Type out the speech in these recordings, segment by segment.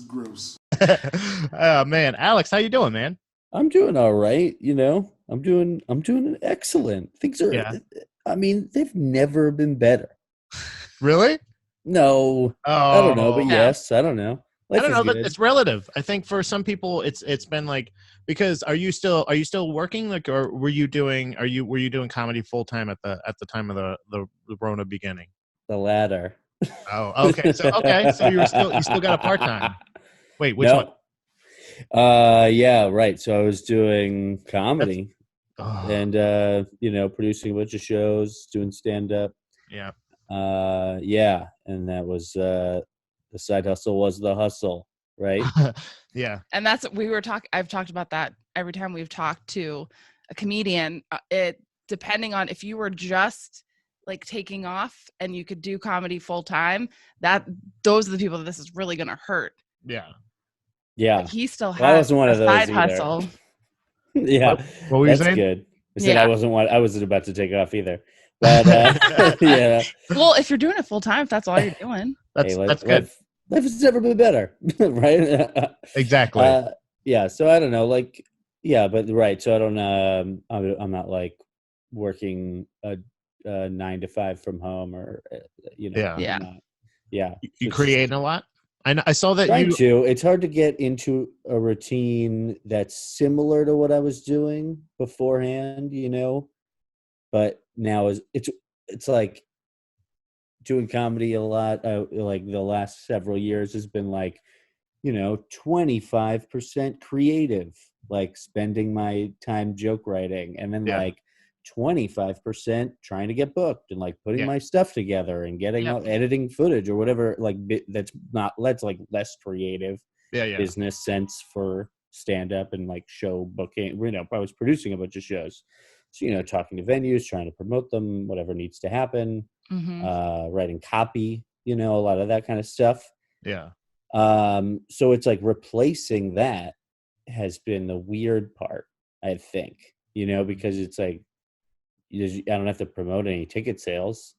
gross. Oh man, Alex, how you doing, man? I'm doing all right. I'm doing excellent. Things are. Yeah. I mean, they've never been better. Really? No, I don't know, but Oh, yes, I don't know. I Life don't is know. That good. it's relative. I think for some people, it's been like because are you still working like or were you doing comedy full time at the time of the Rona beginning? The latter. Oh, okay. So you still got a part time. Wait, which one? No. Yeah, right. So I was doing comedy Oh, and producing a bunch of shows, doing stand up. yeah. Yeah, and that was the side hustle was the hustle, right? Yeah. And that's I've talked about that every time we've talked to a comedian. It depending on if you were just like taking off and you could do comedy full time, those are the people that this is really gonna hurt. Yeah. Yeah. But he still Well, I has wasn't one a of those side either. hustle. Yeah, What were you that's saying? good. I said Yeah. I wasn't about to take off either. But yeah. Well, if you're doing it full time, if that's all you're doing. That's Hey, good. Life has never been better, right? Exactly. Yeah. So I don't know, like, yeah, but right. So I don't. I'm not like working a 9 to 5 from home, or Yeah. Yeah. I'm not. Yeah. You creating a lot? I saw that Trying you. to. It's hard to get into a routine that's similar to what I was doing beforehand, but now it's like doing comedy a lot. Like the last several years has been like 25% creative, like spending my time joke writing, and then Yeah. like 25% trying to get booked and like putting Yeah. my stuff together and getting Yep. out editing footage or whatever, like that's like less creative Yeah. business sense for stand up and like show booking. I was producing a bunch of shows, so talking to venues, trying to promote them, whatever needs to happen, writing copy, a lot of that kind of stuff. Yeah. So it's like replacing that has been the weird part, I think, because it's like I don't have to promote any ticket sales,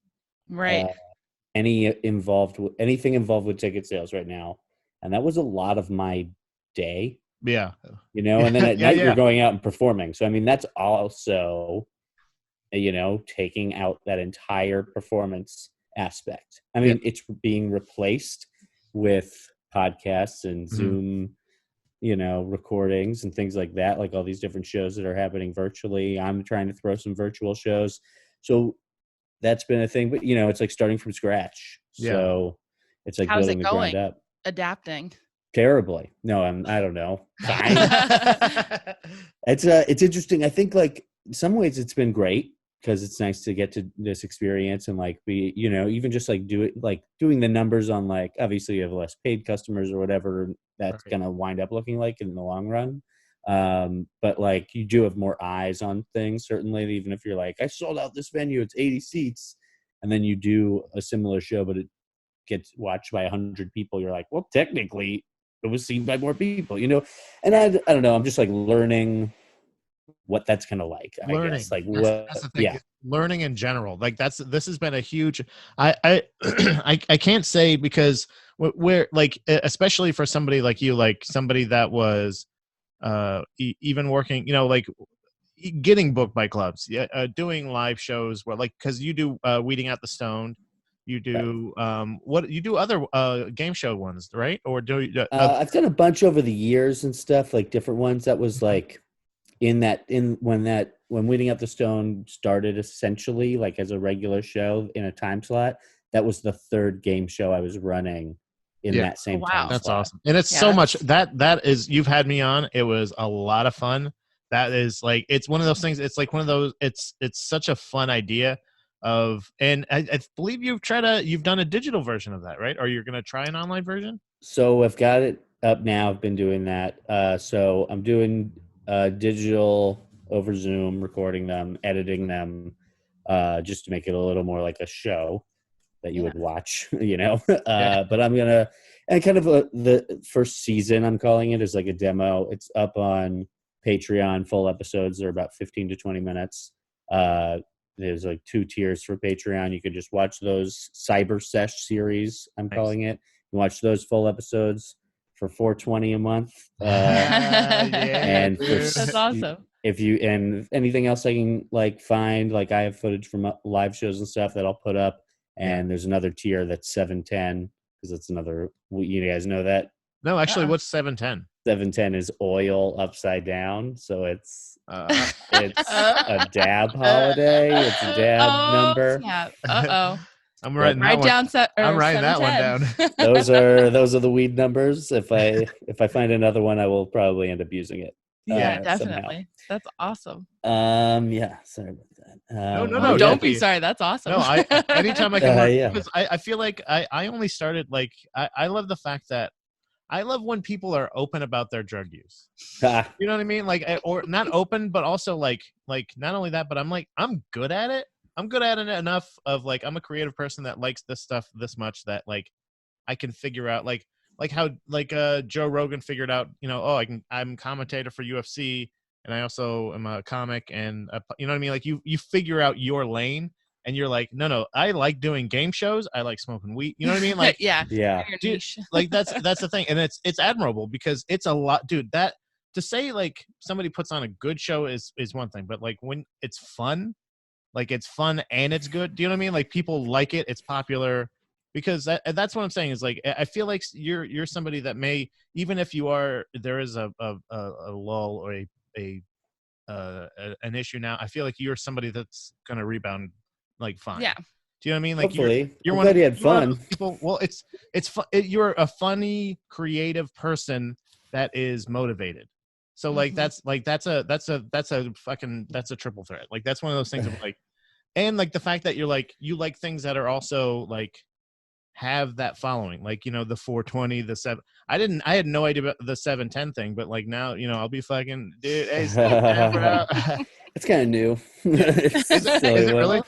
Right. anything involved with ticket sales right now, and that was a lot of my day, Yeah. and then at night Yeah. you're going out and performing. So I mean, that's also taking out that entire performance aspect. I mean, it's being replaced with podcasts and Zoom, recordings and things like that, like all these different shows that are happening virtually. I'm trying to throw some virtual shows. So that's been a thing, but it's like starting from scratch. Yeah. So it's like How's building it the ground going? up. Adapting. Terribly. No, I don't know. Fine. It's interesting. I think like in some ways it's been great because it's nice to get to this experience and like be, even just like doing the numbers on like, obviously you have less paid customers or whatever that's Right. going to wind up looking like in the long run. But like you do have more eyes on things, certainly, even if you're like, I sold out this venue, it's 80 seats. And then you do a similar show, but it gets watched by 100 people. You're like, well, technically it was seen by more people, and I don't know. I'm just like learning what that's kind of like, I guess. Like that's the thing. yeah. Learning in general, like this has been a huge. I I can't say because we're like, especially for somebody like you, like somebody that was even working, like getting booked by clubs, doing live shows where like because you do Weeding Out the Stoned. You do what you do other game show ones, right? Or do I've done a bunch over the years and stuff, like different ones. That was like when Weeding Up the Stone started essentially like as a regular show in a time slot. That was the third game show I was running in that same time That's slot. awesome. And it's so much that is, you've had me on. It was a lot of fun. That is like, it's one of those things. It's like one of those, it's such a fun idea and I believe you've done a digital version of that, right? Or you're going to try an online version? So I've got it up now. I've been doing that. So I'm doing digital over Zoom, recording them, editing them, just to make it a little more like a show that you would watch, but I'm going to, and kind of the first season, I'm calling it, is like a demo. It's up on Patreon. Full episodes are about 15 to 20 minutes. There's like 2 tiers for Patreon. You can just watch those Cyber Sesh series, I'm calling it. You watch those full episodes for $4.20 a month. Yeah, And for dude. That's awesome. if you and anything else I can like find, like I have footage from live shows and stuff that I'll put up. And there's another tier that's $7.10 because it's another. You guys know that No, actually, what's 710? $7.10 is oil upside down, so it's a dab holiday. It's a dab number. Snap. Uh-oh. I'm writing Write down I'm writing that one down. Those are the weed numbers. If I find another one, I will probably end up using it. Yeah, somehow. definitely. That's awesome. Yeah, sorry about that. No, don't be sorry. That's awesome. No, anytime I can work, yeah. because I feel like I only started, like, I love the fact that I love when people are open about their drug use. You know what I mean? Like, or not open, but also like not only that, but I'm like, I'm good at it. I'm good at it enough of like, I'm a creative person that likes this stuff this much that like I can figure out like how Joe Rogan figured out, I'm commentator for UFC and I also am a comic and you know what I mean? Like you figure out your lane and you're like, no, I like doing game shows. I like smoking weed. You know what I mean? Like, yeah. Dude, like that's the thing. And it's admirable because it's a lot, dude, that to say like somebody puts on a good show is one thing, but like when it's fun, like it's fun and it's good. Do you know what I mean? Like people like it. It's popular because that's what I'm saying is like, I feel like you're somebody that may, even if there is a lull or an issue now, I feel like you're somebody that's going to rebound like fine. Yeah. Do you know what I mean? Like hopefully. you're glad you had fun. People. Well, it's fun. You're a funny, creative person that is motivated. So like that's a triple threat. Like that's one of those things of like, and like the fact that you like things that are also like have that following, like the 420, the 7. I had no idea about the 710 thing, but like now I'll be fucking dude. Hey, bro. It's kind of new. Is it really?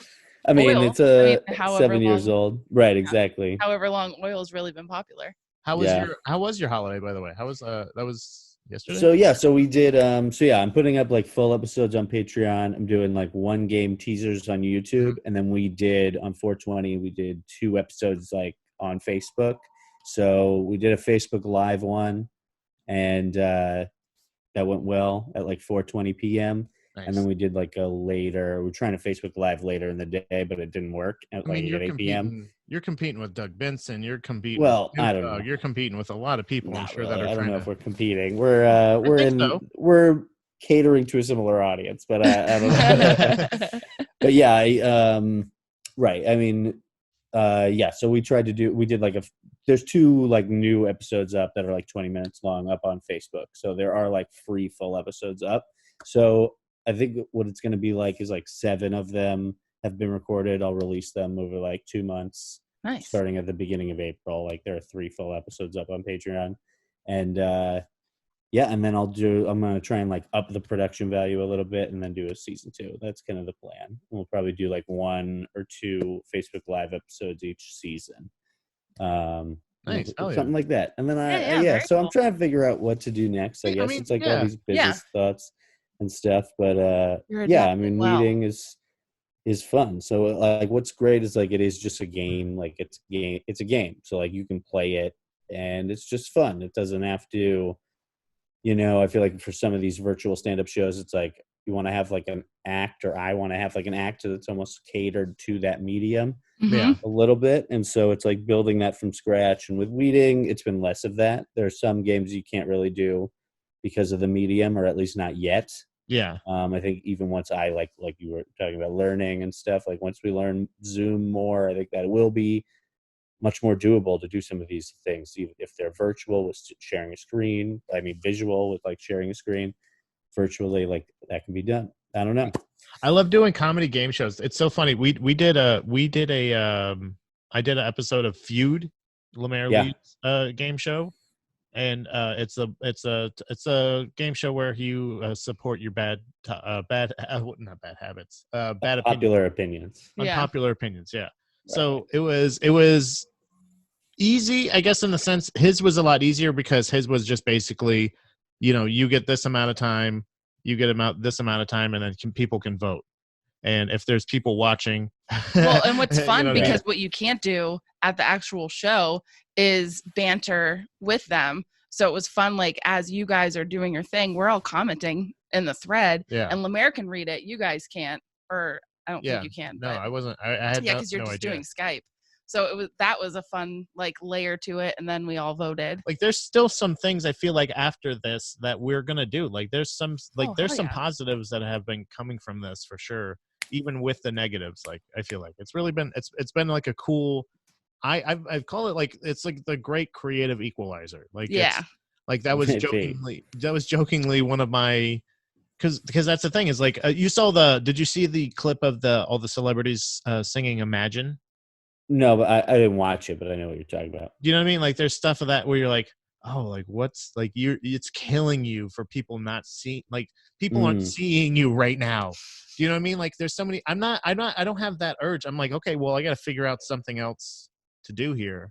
I mean, oil. it's 7 years long, old, right? Exactly. However long oil's really been popular. How was your holiday, by the way? How was that was yesterday? So we did I'm putting up like full episodes on Patreon. I'm doing like one game teasers on YouTube, and then we did on 420 we did 2 episodes like on Facebook. So we did a Facebook Live one, and that went well at like 4:20 p.m. Nice. And then we did like we're trying to Facebook Live later in the day, but it didn't work at 8 p.m. You're competing with Doug Benson. You're competing. Well, I don't know. You're competing with a lot of people. I'm sure that are. I don't know if we're competing. We're catering to a similar audience, but I don't know. But yeah, right. I mean, So we did like there's 2 like new episodes up that are like 20 minutes long up on Facebook. So there are like free full episodes up. So I think what it's going to be like is like 7 of them have been recorded. I'll release them over like 2 months. Nice. Starting at the beginning of April. Like there are 3 full episodes up on Patreon. And and then I'm going to try and like up the production value a little bit and then do a season 2. That's kind of the plan. We'll probably do like 1 or 2 Facebook Live episodes each season. Nice. Something like that. And then so cool. I'm trying to figure out what to do next. I guess it's like all these business thoughts and stuff, but meeting is fun. So like what's great is like it is just a game. Like it's a game, so like you can play it and it's just fun. It doesn't have to, I feel like for some of these virtual stand-up shows it's like you want to have like an act, or I want to have like an act that's almost catered to that medium a little bit. And so it's like building that from scratch. And with weeding, it's been less of that. There are some games you can't really do because of the medium, or at least not yet. Yeah. I think even once I like you were talking about learning and stuff, like once we learn Zoom more, I think that it will be much more doable to do some of these things, even if they're virtual with sharing a screen. I mean, visual with like sharing a screen, virtually, like that can be done. I don't know. I love doing comedy game shows. It's so funny. I did an episode of Feud, Lemaire Lee's game show. And it's a game show where you support your bad habits, unpopular opinions. Unpopular opinions, yeah. Right. So it was easy, I guess, in the sense his was a lot easier because his was just basically, you get this amount of time, you get this amount of time, and then people can vote. And if there's people watching, well, and what's fun because what you can't do at the actual show is banter with them. So it was fun. Like as you guys are doing your thing, we're all commenting in the thread, Yeah. and Lemaire can read it. You guys can't, or I don't think you can. No, but I wasn't. I had yeah, because you're no just idea. doing Skype. So that was a fun like layer to it, and then we all voted. Like there's still some things I feel like after this that we're gonna do. Like there's some some positives that have been coming from this for sure, even with the negatives. Like I feel like it's really been it's been like a cool. I call it like it's like the great creative equalizer. Like yeah, it's, like that was jokingly one of my, because that's the thing is like you saw did you see the clip of all the celebrities singing Imagine? No, but I didn't watch it, but I know what you're talking about. You know what I mean? Like there's stuff of that where you're like, oh, like what's like it's killing you for people not seeing, like people aren't seeing you right now. Do you know what I mean? Like there's so many. I don't have that urge. I'm like, okay, well, I got to figure out something else to do here,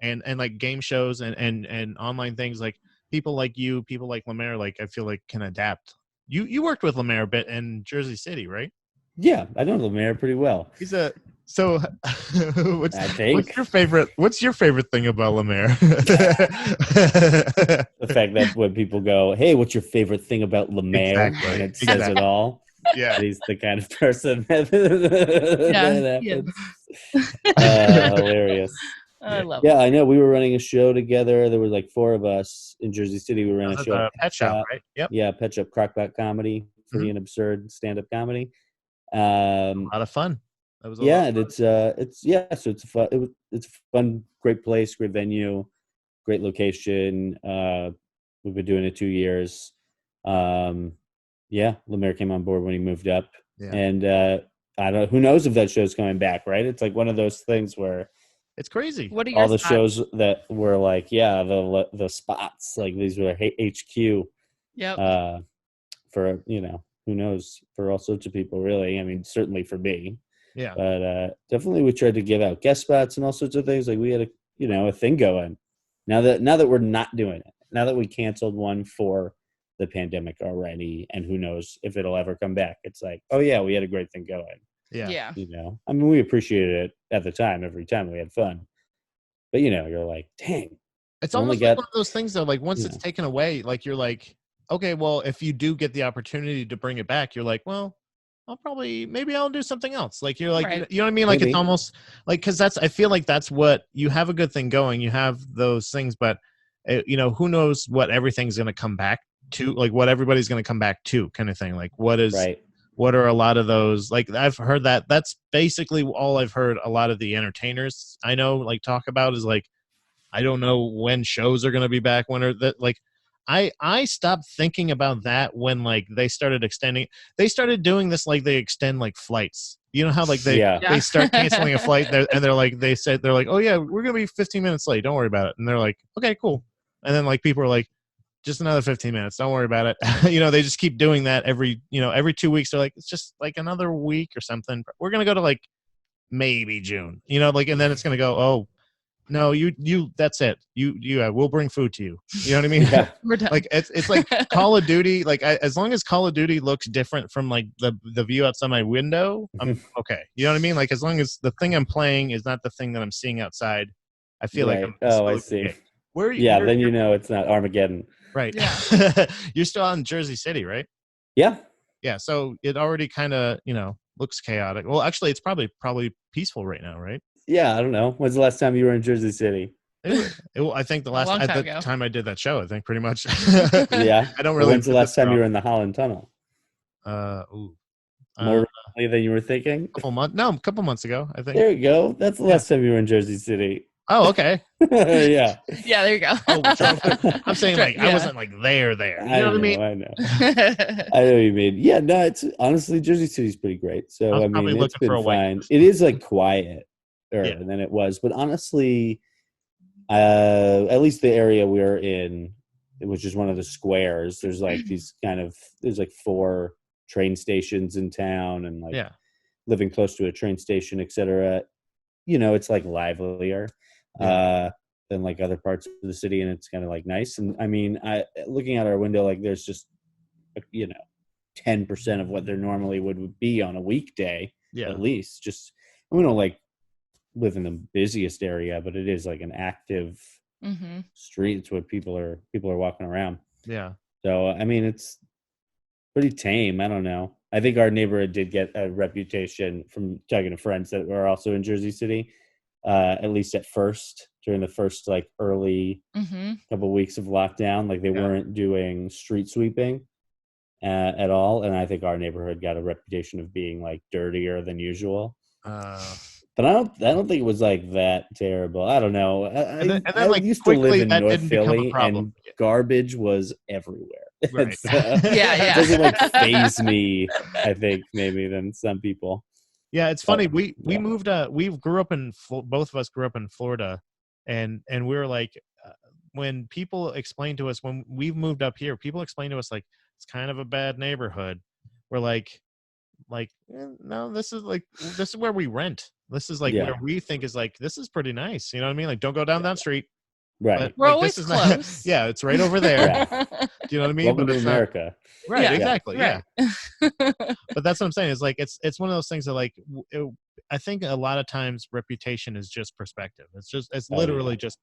and like game shows and online things, like people like you, people like Lemaire, like I feel like can adapt. You worked with Lemaire a bit in Jersey City, right? Yeah, I know Lemaire pretty well. So what's your favorite thing about Lemaire? The fact that when people go, hey, what's your favorite thing about Lemaire? Exactly. And it says it all. Yeah. He's the kind of person that happens. Hilarious. I love it. I know. We were running a show together. There were like 4 of us in Jersey City. We ran a show. Pet Shop, right? Yep. Yeah, Pet Shop Crockpot Comedy, Free and Absurd stand-up comedy. A lot of fun. That was and it's so it's fun. It's a fun, great place, great venue, great location. We've been doing it 2 years. Lemaire came on board when he moved up, and I don't. Who knows if that show's coming back? Right? It's like one of those things where it's crazy. What are your all the shows that were like, the spots, like these were HQ. Yep. For who knows, for all sorts of people, really. I mean, certainly for me. Yeah. But definitely we tried to give out guest spots and all sorts of things. Like we had a thing going. Now that we're not doing it, now that we canceled one for the pandemic already, and who knows if it'll ever come back. It's like, oh yeah, we had a great thing going. Yeah. I mean, we appreciated it at the time. Every time we had fun. But you're like, dang. It's almost like one of those things though, like once it's taken away, like you're like, okay, well, if you do get the opportunity to bring it back, you're like, well, maybe I'll do something else. Like you're like, you know what I mean? Like maybe. It's almost like, cause I feel like that's what you have a good thing going. You have those things, but who knows what everything's going to come back to, like what everybody's going to come back to kind of thing. Like what are a lot of those, like I've heard that's basically all I've heard a lot of the entertainers I know like talk about is like, I don't know when shows are going to be back, when are that, like, I stopped thinking about that when like they started doing this, like they extend like flights. You know how like they start canceling a flight and they're like, oh yeah, we're going to be 15 minutes late. Don't worry about it. And they're like, okay, cool. And then like people are like, just another 15 minutes. Don't worry about it. They just keep doing that every 2 weeks. They're like, it's just like another week or something. We're going to go to like maybe June, like, and then it's going to go, oh, no, you that's it. We'll bring food to you. You know what I mean? Yeah. We're done. Like it's like Call of Duty. Like as long as Call of Duty looks different from like the view outside my window, I'm okay. You know what I mean? Like as long as the thing I'm playing is not the thing that I'm seeing outside, I feel like I'm. Oh, I see. Okay. Where are you? Yeah, then it's not Armageddon. Right. Yeah. You're still out in Jersey City, right? Yeah. Yeah. So it already kind of looks chaotic. Well, actually, it's probably peaceful right now, right? Yeah, I don't know. When's the last time you were in Jersey City? I think the last time I did that show, I think pretty much. Yeah. I don't really. When's the last time you were in the Holland Tunnel? More recently than you were thinking? A couple months ago, I think. There you go. That's the last time you were in Jersey City. Oh, okay. Yeah. Yeah, there you go. I'm saying like I wasn't like there. You know what I mean? I know. I know what you mean. Yeah, no, it's honestly Jersey City's pretty great. So I mean, it's been fine. It is like quiet than it was, but honestly, at least the area we're in, which is one of the squares, there's like there's like 4 train stations in town, and like living close to a train station, etc. It's like livelier than like other parts of the city, and it's kind of like nice. And I mean, looking out our window, like there's just 10% of what there normally would be on a weekday, at least. Just we don't like live in the busiest area, but it is like an active Mm-hmm. street. It's what people are walking around. Yeah. So I mean, it's pretty tame. I don't know. I think our neighborhood did get a reputation from talking to friends that were also in Jersey City, at least at first, during the first like early couple weeks of lockdown. Like they weren't doing street sweeping at all, and I think our neighborhood got a reputation of being like dirtier than usual. But I don't think it was like that terrible. I don't know. I like, used to live in that North didn't become a Philly, problem. and garbage was everywhere. Right. It doesn't like faze me, I think, maybe, than some people. Yeah, it's funny. We moved. We grew up in. Both of us grew up in Florida, and we were like, when people explain to us when we've moved up here, people explain to us like it's kind of a bad neighborhood. We're like, no, this is where we rent. This is like where we think is like this is pretty nice. You know what I mean? Like, don't go down that street. Right. But, we're like, always this is close. Yeah, it's right over there. Do you know what I mean? Welcome But to it's America. Right, Yeah. exactly. Right. Yeah. But that's what I'm saying. Is like it's one of those things that like I think a lot of times reputation is just perspective. It's literally just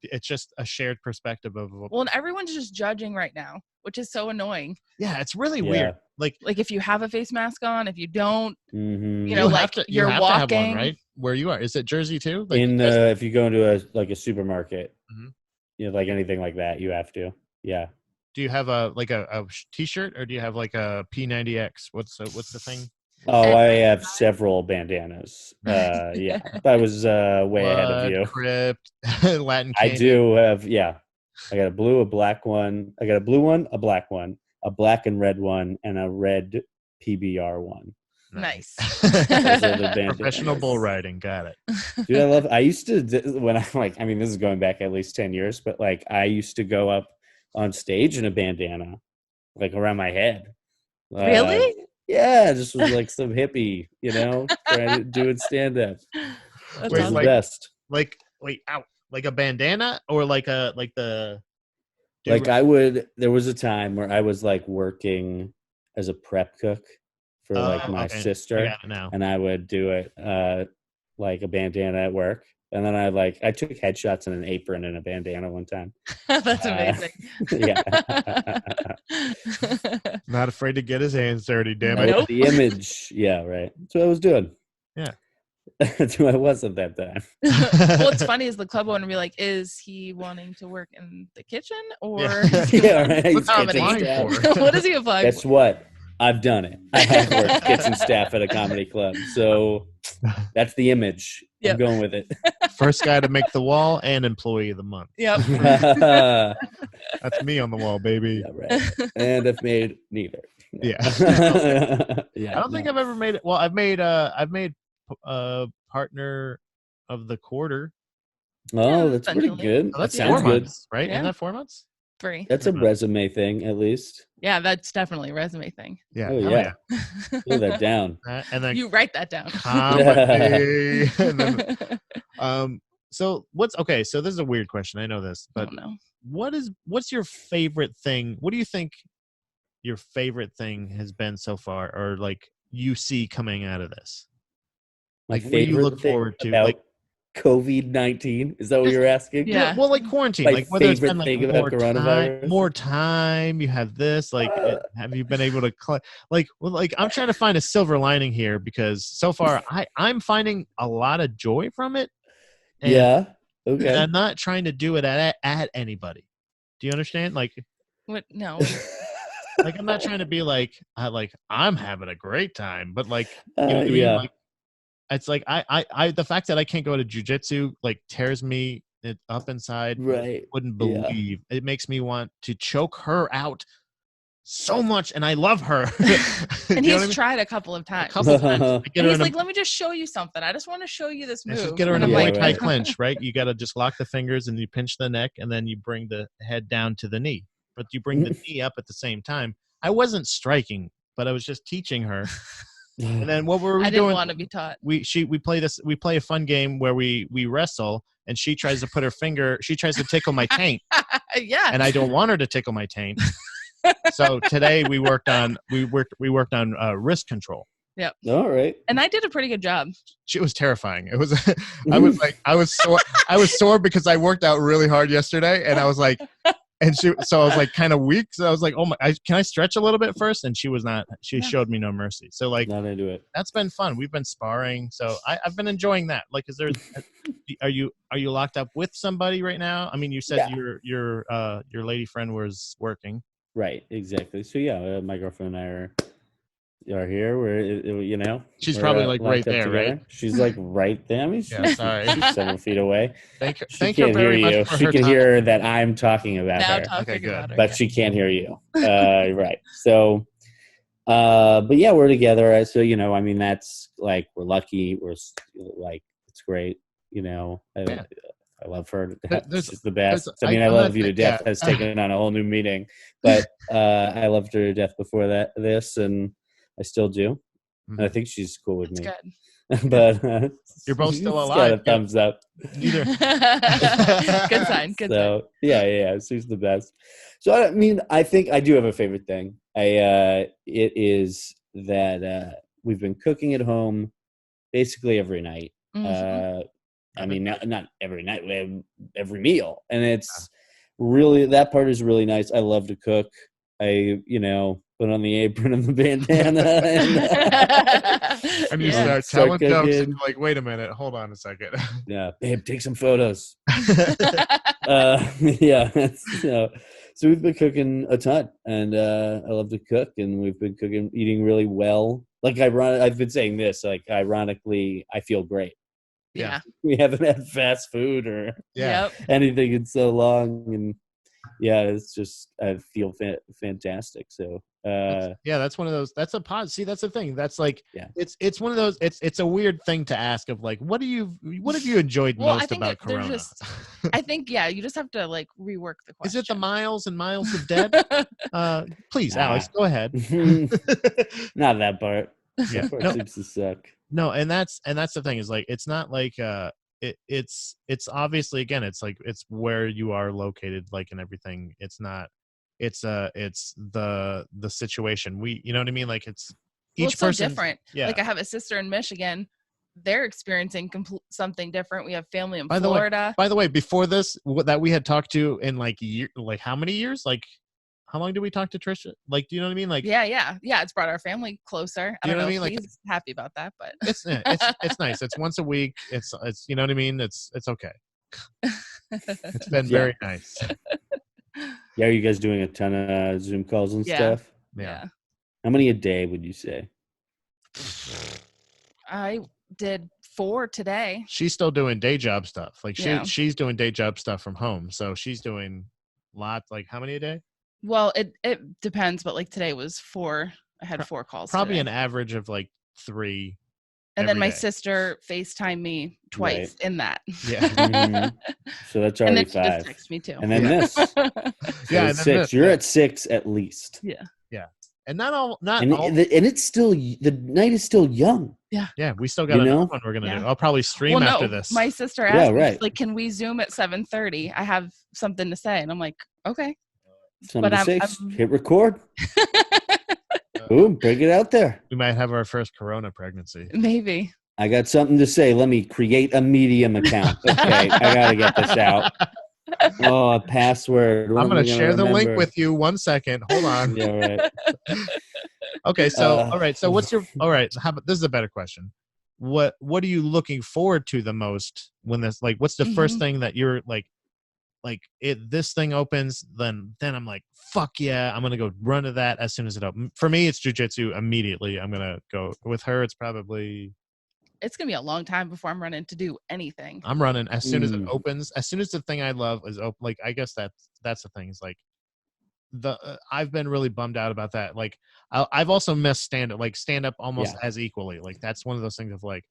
a shared perspective of. Well, and everyone's just judging right now, which is so annoying. Yeah, it's really weird. Like if you have a face mask on, if you don't, Mm-hmm. you have to, you're have walking. To have one, right? Where you are, is it Jersey too? Like, if you go into a supermarket, Mhm. like anything like that, you have to. Yeah. Do you have a t-shirt, or do you have like a P90X? What's the thing? Oh, I have several bandanas. Yeah, I was way ahead of you. Crypt, Latin King. I do have. Yeah, I got a blue, a black one. I got a blue one, a black one, a black and red one, and a red PBR one. Nice. Professional bull riding. Got it. Dude, I used to, when I'm like, I mean, this is going back at least 10 years, but like I used to go up on stage in a bandana, like around my head. Really? Yeah, just was like some hippie, trying to do it stand up. That's Wait, awesome. the best. Like a bandana, or like the. There was a time where I was like working as a prep cook for like my sister, I got it now. and I would do it like a bandana at work. And then I took headshots in an apron and a bandana one time. That's amazing. Yeah. Not afraid to get his hands dirty, damn it. Nope. The image. Yeah, right. That's what I was doing. Yeah. That's who I was at that time. What's funny is the club owner be like, is he wanting to work in the kitchen or Yeah, right. What's he applying for? What is he applying Guess for? what? I've done it. I have worked kitchen staff at a comedy club. So that's the image. Yep. I'm going with it. First guy to make the wall and employee of the month. Yep. That's me on the wall, baby. Yeah, right. And I've made neither. Yeah. Yeah. I don't think I've ever made it. Well, I've made partner of the quarter. Oh, that's pretty essentially. good. Oh, that's that 4 sounds good. months, right? Yeah. Isn't that 4 months? 3. That's a resume thing, at least. Yeah, that's definitely a resume thing. Yeah. Oh, hell yeah. Put that down. And then You write that down. comedy. And then, so so this is a weird question. I know this, but Oh, no. what's your favorite thing? What do you think your favorite thing has been so far, or like you see coming out of this? My Like, what do you favorite look thing forward to? about Like, COVID-19? Is that what you're asking? Yeah. well, like quarantine, My like whether it's been favorite like thing about coronavirus? more time, you have this, like, have you been able to, I'm trying to find a silver lining here, because so far I'm finding a lot of joy from it. And, Yeah. Okay. and I'm not trying to do it at anybody. Do you understand? Like, What? No. like I'm not trying to be like I'm having a great time, but like, you know what I mean? Yeah. Like, it's like I the fact that I can't go to jujitsu like tears me up inside. Right. Wouldn't Yeah. believe. It makes me want to choke her out so much, and I love her. And You know he's what I mean? tried a couple of A times. couple times. I get And her he's in a- like, let me just show you something. I just want to show you this let's move. just get her in a And Yeah, I'm Muay like, Thai right. clinch, right? You got to just lock the fingers and you pinch the neck, and then you bring the head down to the knee. But you bring the knee up at the same time. I wasn't striking, but I was just teaching her. And then what were we I didn't doing? want to be taught. We play a fun game where we wrestle, and she tries to put her finger. She tries to tickle my taint, Yeah. and I don't want her to tickle my taint. So today we worked on wrist control. Yep. All right. And I did a pretty good job. It was terrifying. It was. I was sore because I worked out really hard yesterday, and I was like, so I was like kind of weak. So I was like, oh my, can I stretch a little bit first? And she was not. She showed me no mercy. So like, Not into it. that's been fun. We've been sparring, so I've been enjoying that. Like, are you locked up with somebody right now? I mean, you said your lady friend was working. Right. Exactly. So yeah, my girlfriend and I are here. She's we're, probably like right there, together. right? She's like right there. I mean, she's sorry. several feet away. Thank She her can't very hear much you. for She her can time. hear that I'm talking about Now her, talking Okay, good. about her. but she can't hear you. Right. So, but yeah, we're together. So I mean, that's like we're lucky. We're like it's great. I love her. She's the best. I mean, I love you to death. Has taken on a whole new meaning, but I loved her to death before this, and I still do. And I think she's cool with That's me. good. But You're both still she's alive. got a thumbs up. Neither. Good sign. Good sign. So yeah, she's the best. So I mean, I think I do have a favorite thing. It is that we've been cooking at home basically every night. Mhm. I mean, not every night, every meal, and it's really that part is really nice. I love to cook. I put on the apron and the bandana, And you Yeah. start telling Start jokes, and cooking. you're like, wait a minute, hold on a second. Yeah, babe, take some photos. Yeah. So we've been cooking a ton, and I love to cook, and we've been eating really well. Like I've been saying this, like ironically, I feel great. Yeah. We haven't had fast food or Yeah. Yep. anything in so long, and yeah, it's just I feel fantastic. So That's one of those. That's a pod. See, that's the thing. That's like, Yeah. It's one of those. It's a weird thing to ask of like, what have you enjoyed Well, I most think about they're Corona? I think you just have to like rework the question. Is it the miles and miles of debt? Please, Nah. Alex, go ahead. Not that part. Yeah. That part No. seems to suck. No, and that's the thing is like it's not like it's obviously again it's like it's where you are located like and everything. It's not it's the situation. You know what I mean? Like it's each so person different. Yeah. Like I have a sister in Michigan. They're experiencing something different. We have family in By Florida. the way, before this that we had talked to in like how many years? Like how long did we talk to Trisha? Like, do you know what I mean? Like, Yeah. It's brought our family closer. I Do you don't know know what I if mean? Like- he's happy about that, but it's nice. It's once a week. It's you know what I mean? It's okay. It's been very nice. Yeah, are you guys doing a ton of Zoom calls and Yeah. stuff? Yeah. How many a day would you say? I did 4 today. She's still doing day job stuff. Like Yeah. she's doing day job stuff from home. So she's doing lots. Like how many a day? Well, it depends, but like today was 4. I had 4 calls. Probably today. an average of like 3. And then every my day. sister FaceTimed me twice in that. Yeah. Mhm. So that's And already then she just 5. texted me too. And then this. Yeah, So and it's then 6. this, You're yeah. at 6 at least. Yeah. And not all And it's still the night is still young. yeah, we still got another one we're gonna do. I'll probably stream after this. My sister Yeah, asked me, right. she's like, can we Zoom at 7:30? I have something to say. And I'm like, okay. Something But to say. I'm- Hit record. Boom, break it out there. We might have our first Corona pregnancy. Maybe. I got something to say. Let me create a Medium account. Okay, I gotta get this out. Oh, a password. What I'm am I gonna share the link remember? with you. 1 second. Hold on. Yeah, right. Okay, so Uh, all right. So what's your all right? How about this is a better question. What are you looking forward to the most when this like? What's the first thing that you're like this thing opens? Then I'm like, fuck yeah, I'm gonna go run to that as soon as it opens. For me, it's jujitsu immediately. I'm gonna go with her. It's probably It's going to be a long time before I'm running to do anything. I'm running as soon as it Mm. opens. As soon as the thing I love is open. Like I guess that's the thing. Is like I've been really bummed out about that. Like I've also missed stand up almost as equally. Like that's one of those things of like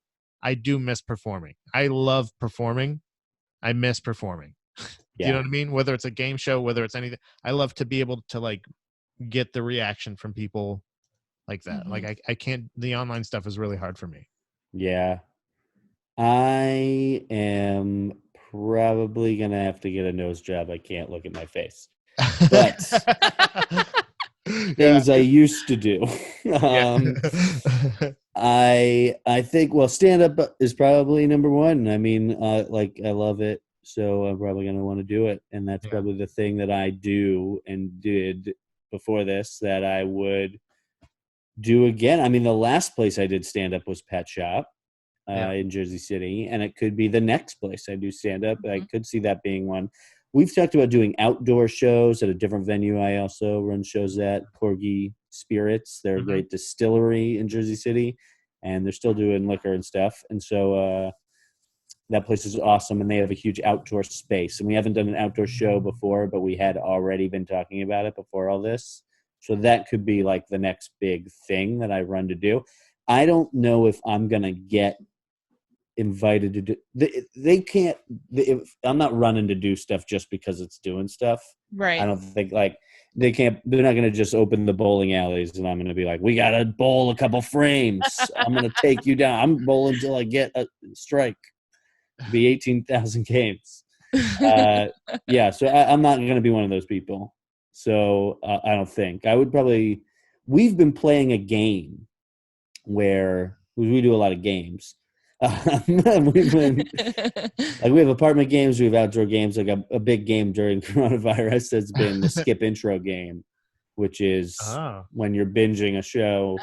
I do miss performing. I love performing. I miss performing. Do you know what I mean? Whether it's a game show, whether it's anything, I love to be able to like get the reaction from people like that. Like I can't. The online stuff is really hard for me. Yeah. I am probably going to have to get a nose job. I can't look at my face. But things I used to do. I think stand up is probably number one. I mean, like I love it, so I'm probably gonna want to do it, and that's probably the thing that I do and did before this that I would do again. I mean, the last place I did stand up was Pet Shop in Jersey City, and it could be the next place I do stand up. I could see that being one. We've talked about doing outdoor shows at a different venue. I also run shows at Corgi Spirits. They're a great distillery in Jersey City, and they're still doing liquor and stuff. And so that place is awesome, and they have a huge outdoor space. And we haven't done an outdoor show before, but we had already been talking about it before all this. So that could be like the next big thing that I run to do. I don't know if I'm going to get invited to do they can't I'm not running to do stuff just because it's doing stuff, right? I don't think like they're not going to just open the bowling alleys and I'm going to be like, we got to bowl a couple frames. I'm going to take you down. I'm bowling until I get a strike. It'll be 18,000 games. Yeah, so I'm not going to be one of those people. So I don't think I would probably. We've been playing a game where we do a lot of games. We've been, like, we have apartment games, we have outdoor games. Like a big game during coronavirus has been the skip intro game, which is when you're binging a show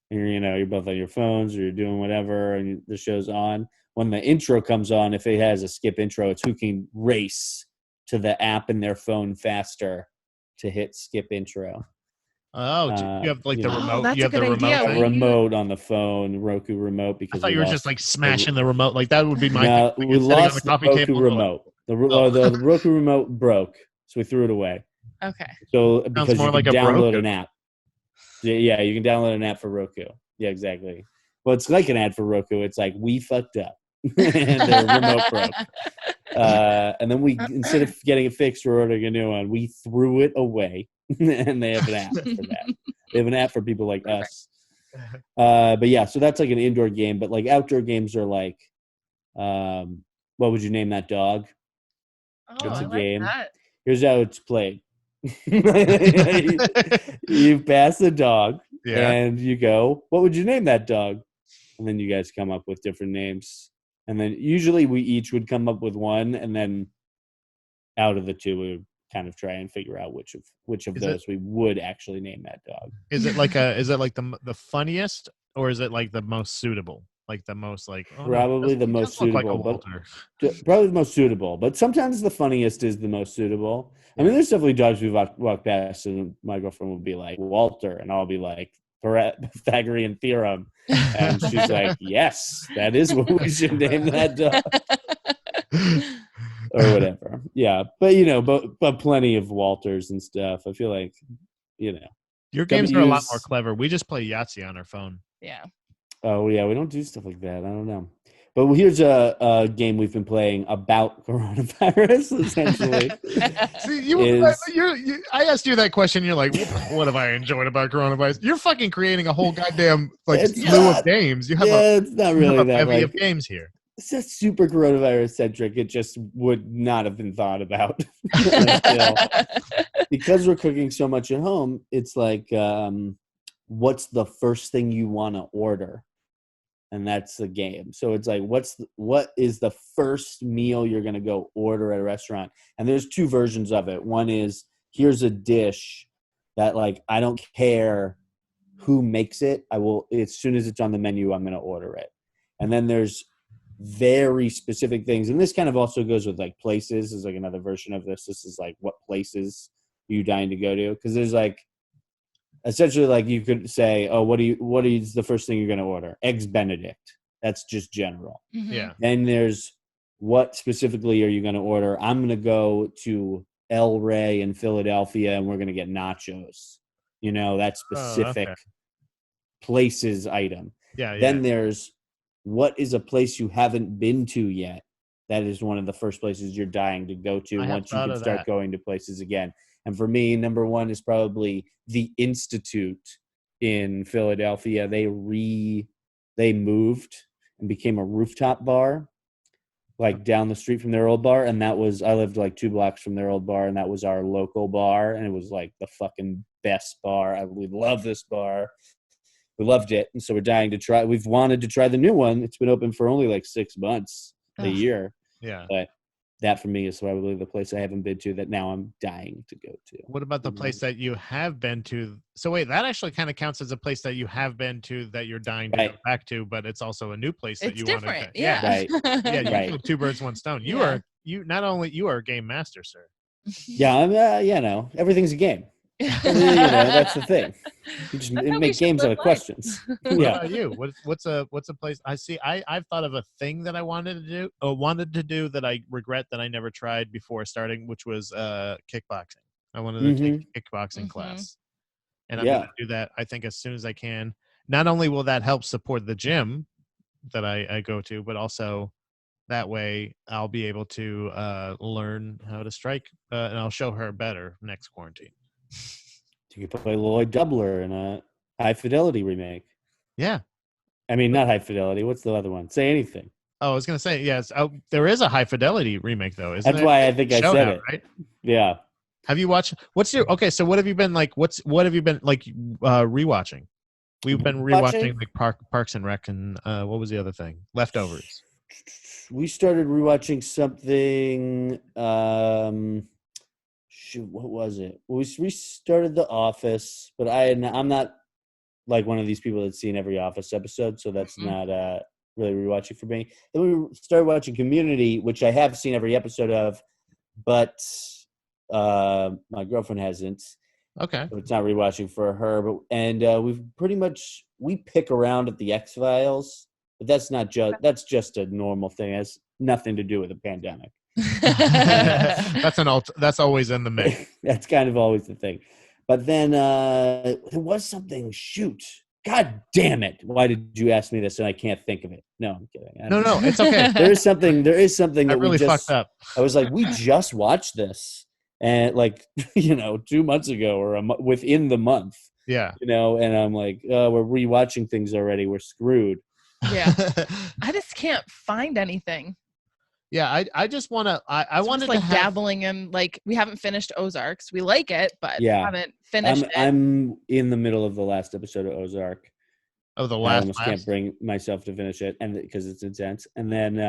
and you're both on your phones or you're doing whatever and the show's on. When the intro comes on, if it has a skip intro, it's who can race to the app in their phone faster to hit skip intro. Oh, you have like the remote. That's you have a good the idea. remote on the phone, Roku remote. Because I thought you were just like smashing the remote. Like that would be my. No, thing. we lost the Roku table remote. The Roku remote broke, so we threw it away. Okay. So because more you like can a download broker. an app. Yeah, you can download an app for Roku. Yeah, exactly. Well, it's like an ad for Roku. It's like, we fucked up and the remote broke. And then we, instead of getting it fixed or ordering a new one, we threw it away. And they have an app for that. They have an app for people like us. But yeah, so that's like an indoor game. But like outdoor games are like, what would you name that dog? It's a game. Like that. Here's how it's played. You pass the dog and you go, what would you name that dog? And then you guys come up with different names. And then usually we each would come up with one, and then out of the two, we would kind of try and figure out which of those we would actually name that dog. Is it like the funniest, or is it like the most suitable? Like the most like probably the most suitable, probably the most suitable. But sometimes the funniest is the most suitable. I mean, there's definitely dogs we've walked past, and my girlfriend will be like Walter, and I'll be like Pythagorean theorem, and she's like, yes, that is what we should name that dog. Or whatever. Yeah. But but plenty of Walters and stuff. I feel like, your games are a lot more clever. We just play Yahtzee on our phone. Yeah. Oh yeah, we don't do stuff like that. I don't know. But here's a game we've been playing about coronavirus, essentially. See, I asked you that question. You're like, what have I enjoyed about coronavirus? You're fucking creating a whole goddamn slew of games. You have it's not really that bevy of games here. It's just super coronavirus centric. It just would not have been thought about. Because we're cooking so much at home, it's like, what's the first thing you want to order? And that's the game. So it's like, what is the first meal you're going to go order at a restaurant? And there's two versions of it. One is, here's a dish that, like, I don't care who makes it. I will, as soon as it's on the menu, I'm going to order it. And then there's very specific things. And this kind of also goes with like places, is like another version of this. This is like, what places are you dying to go to? Because there's like, essentially, like, you could say, oh, what is the first thing you're going to order? Eggs Benedict. That's just general. Mm-hmm. Yeah. Then there's, what specifically are you going to order? I'm going to go to El Rey in Philadelphia, and we're going to get nachos. That specific places item. Yeah. Then there's, what is a place you haven't been to yet? That is one of the first places you're dying to go to once you can start going to places again. And for me, number one is probably the Institute in Philadelphia. They moved and became a rooftop bar, like down the street from their old bar. And I lived like 2 blocks from their old bar, and that was our local bar. And it was like the fucking best bar. We love this bar. We loved it, and so we're dying to try. We've wanted to try the new one. It's been open for only like 6 months, a year. Yeah. But that for me is probably the place I haven't been to that now I'm dying to go to. What about the place that you have been to? So wait, that actually kind of counts as a place that you have been to that you're dying to go back to, but it's also a new place that It's you different. want to. Yeah. Right. Yeah, you Right. killed 2 birds, 1 stone. You not only you are a game master, sir. Yeah, I'm. Everything's a game. That's the thing. You just That's how we make should games live out of life. questions. What Yeah. about you? What's a place? I see. I've thought of a thing that I wanted to do that I regret that I never tried before starting, which was kickboxing. I wanted to take a kickboxing class, and I'm gonna do that. I think as soon as I can. Not only will that help support the gym that I go to, but also that way I'll be able to learn how to strike, and I'll show her better next quarantine. You could play Lloyd Doubler in a High Fidelity remake. Yeah. I mean, not High Fidelity. What's the other one? Say Anything. Oh, I was gonna say yes. Oh, there is a High Fidelity remake though, isn't That's there? why I think I said Showdown, it. right? Yeah. Have you watched? So what have you been like? What have you been like rewatching? We've been rewatching like Parks and Rec, and what was the other thing? Leftovers. We started rewatching something. Shoot, what was it? We restarted The Office, but I'm not like one of these people that's seen every Office episode, so that's not really rewatching for me. Then we started watching Community, which I have seen every episode of, but my girlfriend hasn't. Okay. So it's not rewatching for her. We pick around at the X-Files, but that's just a normal thing. It has nothing to do with the pandemic. That's always in the mix. That's kind of always the thing. But then there was something. Shoot. God damn it. Why did you ask me this and I can't think of it? No, I'm kidding. No, it's okay. There is something I that really we just fucked up. I was like, we just watched this, and like 2 months ago or within the month. Yeah. And I'm like, we're rewatching things already. We're screwed. Yeah. I just can't find anything. Yeah, I just want to. I wanted like to have, dabbling in, like, we haven't finished Ozarks. We like it, but haven't finished it. I'm in the middle of the last episode of Ozark. Oh, the I last. almost can't bring myself to finish it, and because it's intense. And then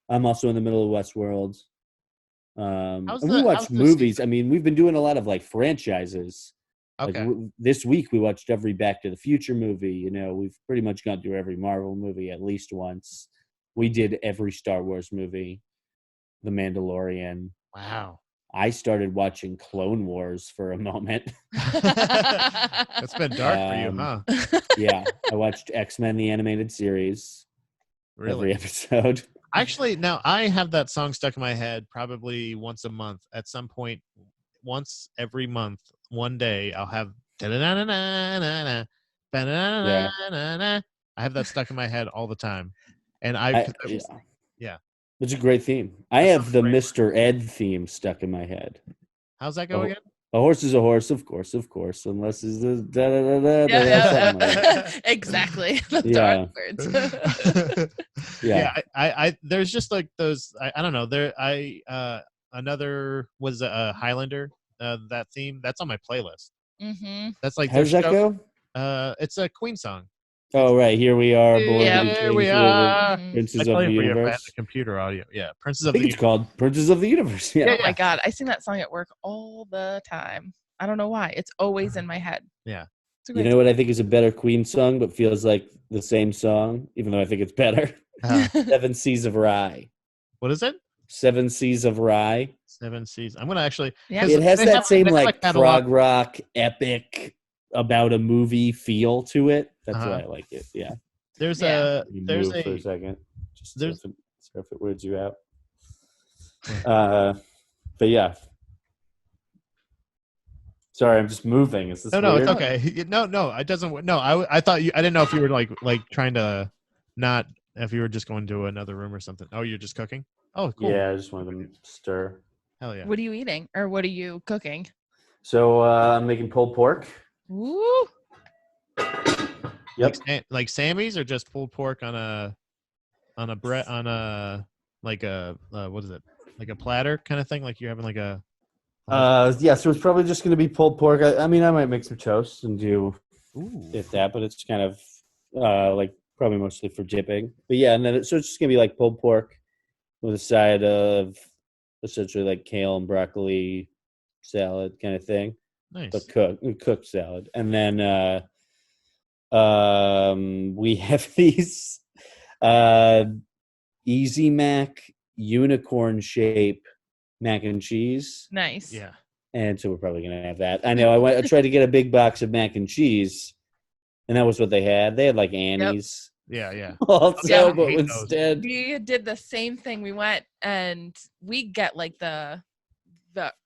I'm also in the middle of Westworld. We watch movies. I mean, we've been doing a lot of like franchises. Okay. Like this week we watched every Back to the Future movie. We've pretty much gone through every Marvel movie at least once. We did every Star Wars movie, The Mandalorian. Wow. I started watching Clone Wars for a moment. That's been dark for you, huh? Yeah. I watched X-Men, the animated series. Really? Every episode. Actually, now I have that song stuck in my head probably once a month. At some point, once every month, one day, I'll have I have that stuck in my head all the time. And yeah. It's a great theme. I have the Mr. Ed theme stuck in my head. How's that go again? A horse is a horse, of course, unless it's the something like that. Exactly. The dark words. Yeah. I there's just like those. I don't know. Another was a Highlander. That theme that's on my playlist. Mm-hmm. That's like how does that go? It's a Queen song. Oh right, here we are. Here we are. Princes of the Universe. The computer audio. Yeah, Princes I of think the it's called Princes of the Universe. Yeah. Oh my God, I sing that song at work all the time. I don't know why. It's always in my head. Yeah. You know what I think is a better Queen song, but feels like the same song, even though I think it's better? 7 Seas of Rye. What is it? 7 Seas of Rye. 7 Seas. I'm gonna actually. Yeah. It has that same like prog rock epic about a movie feel to it. That's why I like it. Yeah. There's for a second. Just there's if it weirds you out. But yeah. Sorry, I'm just moving. Is this no, weird? it's okay. No, it doesn't. No, I thought I didn't know if you were like trying to not if you were just going to another room or something. Oh, you're just cooking. Oh, cool. Yeah, I just wanted to stir. Hell yeah. What are you eating, or what are you cooking? So I'm making pulled pork. Ooh. Yep. Like Sammy's or just pulled pork on a bread on a like a what is it, like a platter kind of thing, like you're having like a yeah, so it's probably just going to be pulled pork. I mean, I might make some toast and do Ooh. if that, but it's kind of like probably mostly for dipping. But yeah, and then so it's just gonna be like pulled pork with a side of essentially like kale and broccoli salad kind of thing, but Nice. cooked salad. And then we have these Easy Mac unicorn shape mac and cheese. Nice. Yeah. And so we're probably gonna have that. I know. I tried to get a big box of mac and cheese, and that was what they had. They had like Annie's Yeah. also, Yeah. but I hate those. instead, We did the same thing. We went and we get like the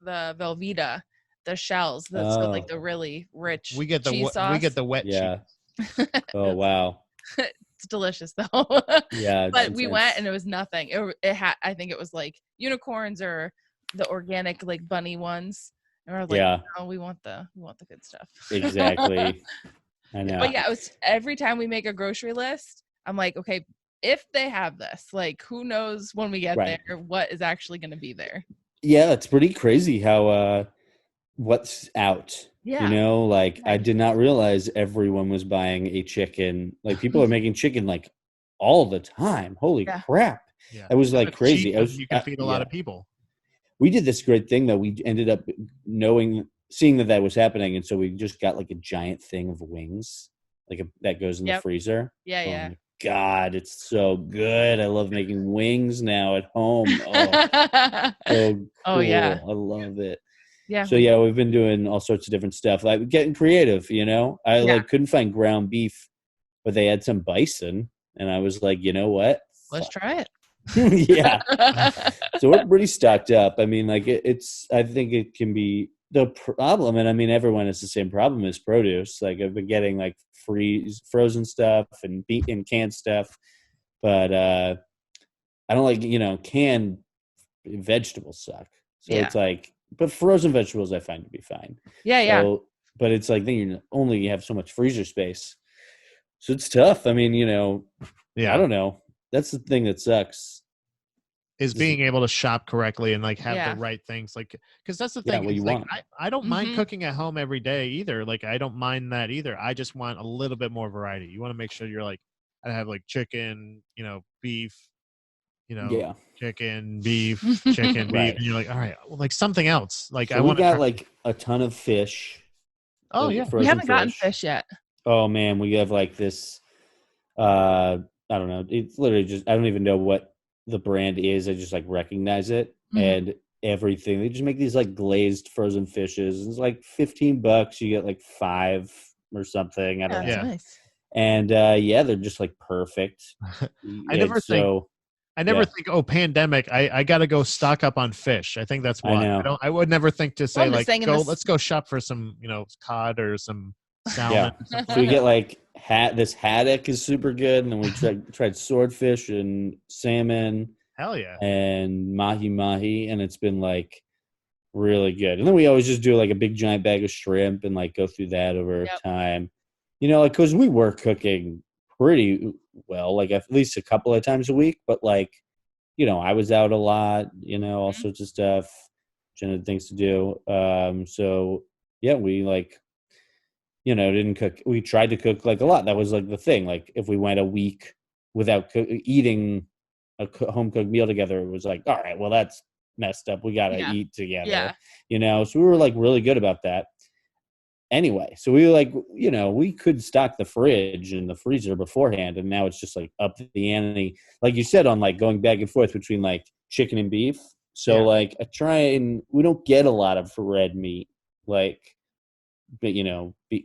Velveeta, the shells. So like the really rich We get the cheese sauce. we get the wet yeah. cheese. Oh wow. It's delicious though. Yeah. it's But we went intense. and it was nothing. It had, I think it was like unicorns or the organic like bunny ones. And we're like, Yeah. no, we want the good stuff. Exactly. I know. But yeah, it was every time we make a grocery list, I'm like, okay, if they have this, like who knows when we get Right. there what is actually going to be there. Yeah, it's pretty crazy how what's out. Yeah. You know, like Yeah. I did not realize everyone was buying a chicken. Like people are making chicken like all the time. Holy Yeah. crap. Yeah. It was like It's crazy. cheap I and was, you can feed a lot yeah. of people. We did this great thing though. We ended up seeing that was happening, and so we just got like a giant thing of wings, like that goes in the Yep. freezer. Yeah, Oh yeah. my god, it's so good! I love making wings now at home. So cool. Oh yeah. I love it. Yeah. So yeah, we've been doing all sorts of different stuff, like getting creative. You know, I Yeah. like couldn't find ground beef, but they had some bison, and I was like, you know what? Let's try it. Yeah. So we're pretty stocked up. I mean, like it's. I think it can be the problem, and I mean, everyone has the same problem as produce. Like I've been getting like frozen stuff and canned stuff, but I don't like canned vegetables suck. So Yeah. it's like, but frozen vegetables I find to be fine. Yeah, yeah. So, but it's like then you only have so much freezer space, so it's tough. I mean, Yeah. I don't know. That's the thing that sucks. Is being able to shop correctly and like have Yeah. the right things, like because that's the Yeah, thing. what It's you like want. I don't mind Mhm. cooking at home every day either. Like I don't mind that either. I just want a little bit more variety. You want to make sure you're like I have like chicken, beef, Yeah. chicken, beef, chicken, beef, Right. and you're like, all right, well, like something else. Like So I we want to got try. like a ton of fish. Oh like yeah, We frozen haven't gotten fish yet. Oh man, we have like this. I don't know. It's literally just I don't even know what the brand is. I just like recognize it Mhm. and everything. They just make these like glazed frozen fishes. It's like $15. You get like 5 or something. I don't Yeah, know. that's Yeah. nice. And yeah, they're just like perfect. I never think. I never yeah. think, oh, pandemic. I got to go stock up on fish. I think that's I why. know. I would never think to say I'm just like, saying in this- let's go shop for some, cod or some salmon. Yeah. Or something So we like get like this haddock is super good, and then we tried swordfish and salmon that. Hell yeah. and mahi, and it's been like really good. And then we always just do like a big giant bag of shrimp and like go through that over Yep. time. Like because we were cooking pretty well, like at least a couple of times a week, but like I was out a lot, all Mhm. sorts of stuff, general things to do. So yeah, we like didn't cook. We tried to cook like a lot. That was like the thing. Like if we went a week without eating a home cooked meal together, it was like, all right, well that's messed up. We gotta Yeah. eat together. Yeah. So we were like really good about that. Anyway, so we were like, we could stock the fridge and the freezer beforehand, and now it's just like up the ante, like you said, on like going back and forth between like chicken and beef. So Yeah. like I try and we don't get a lot of red meat, like but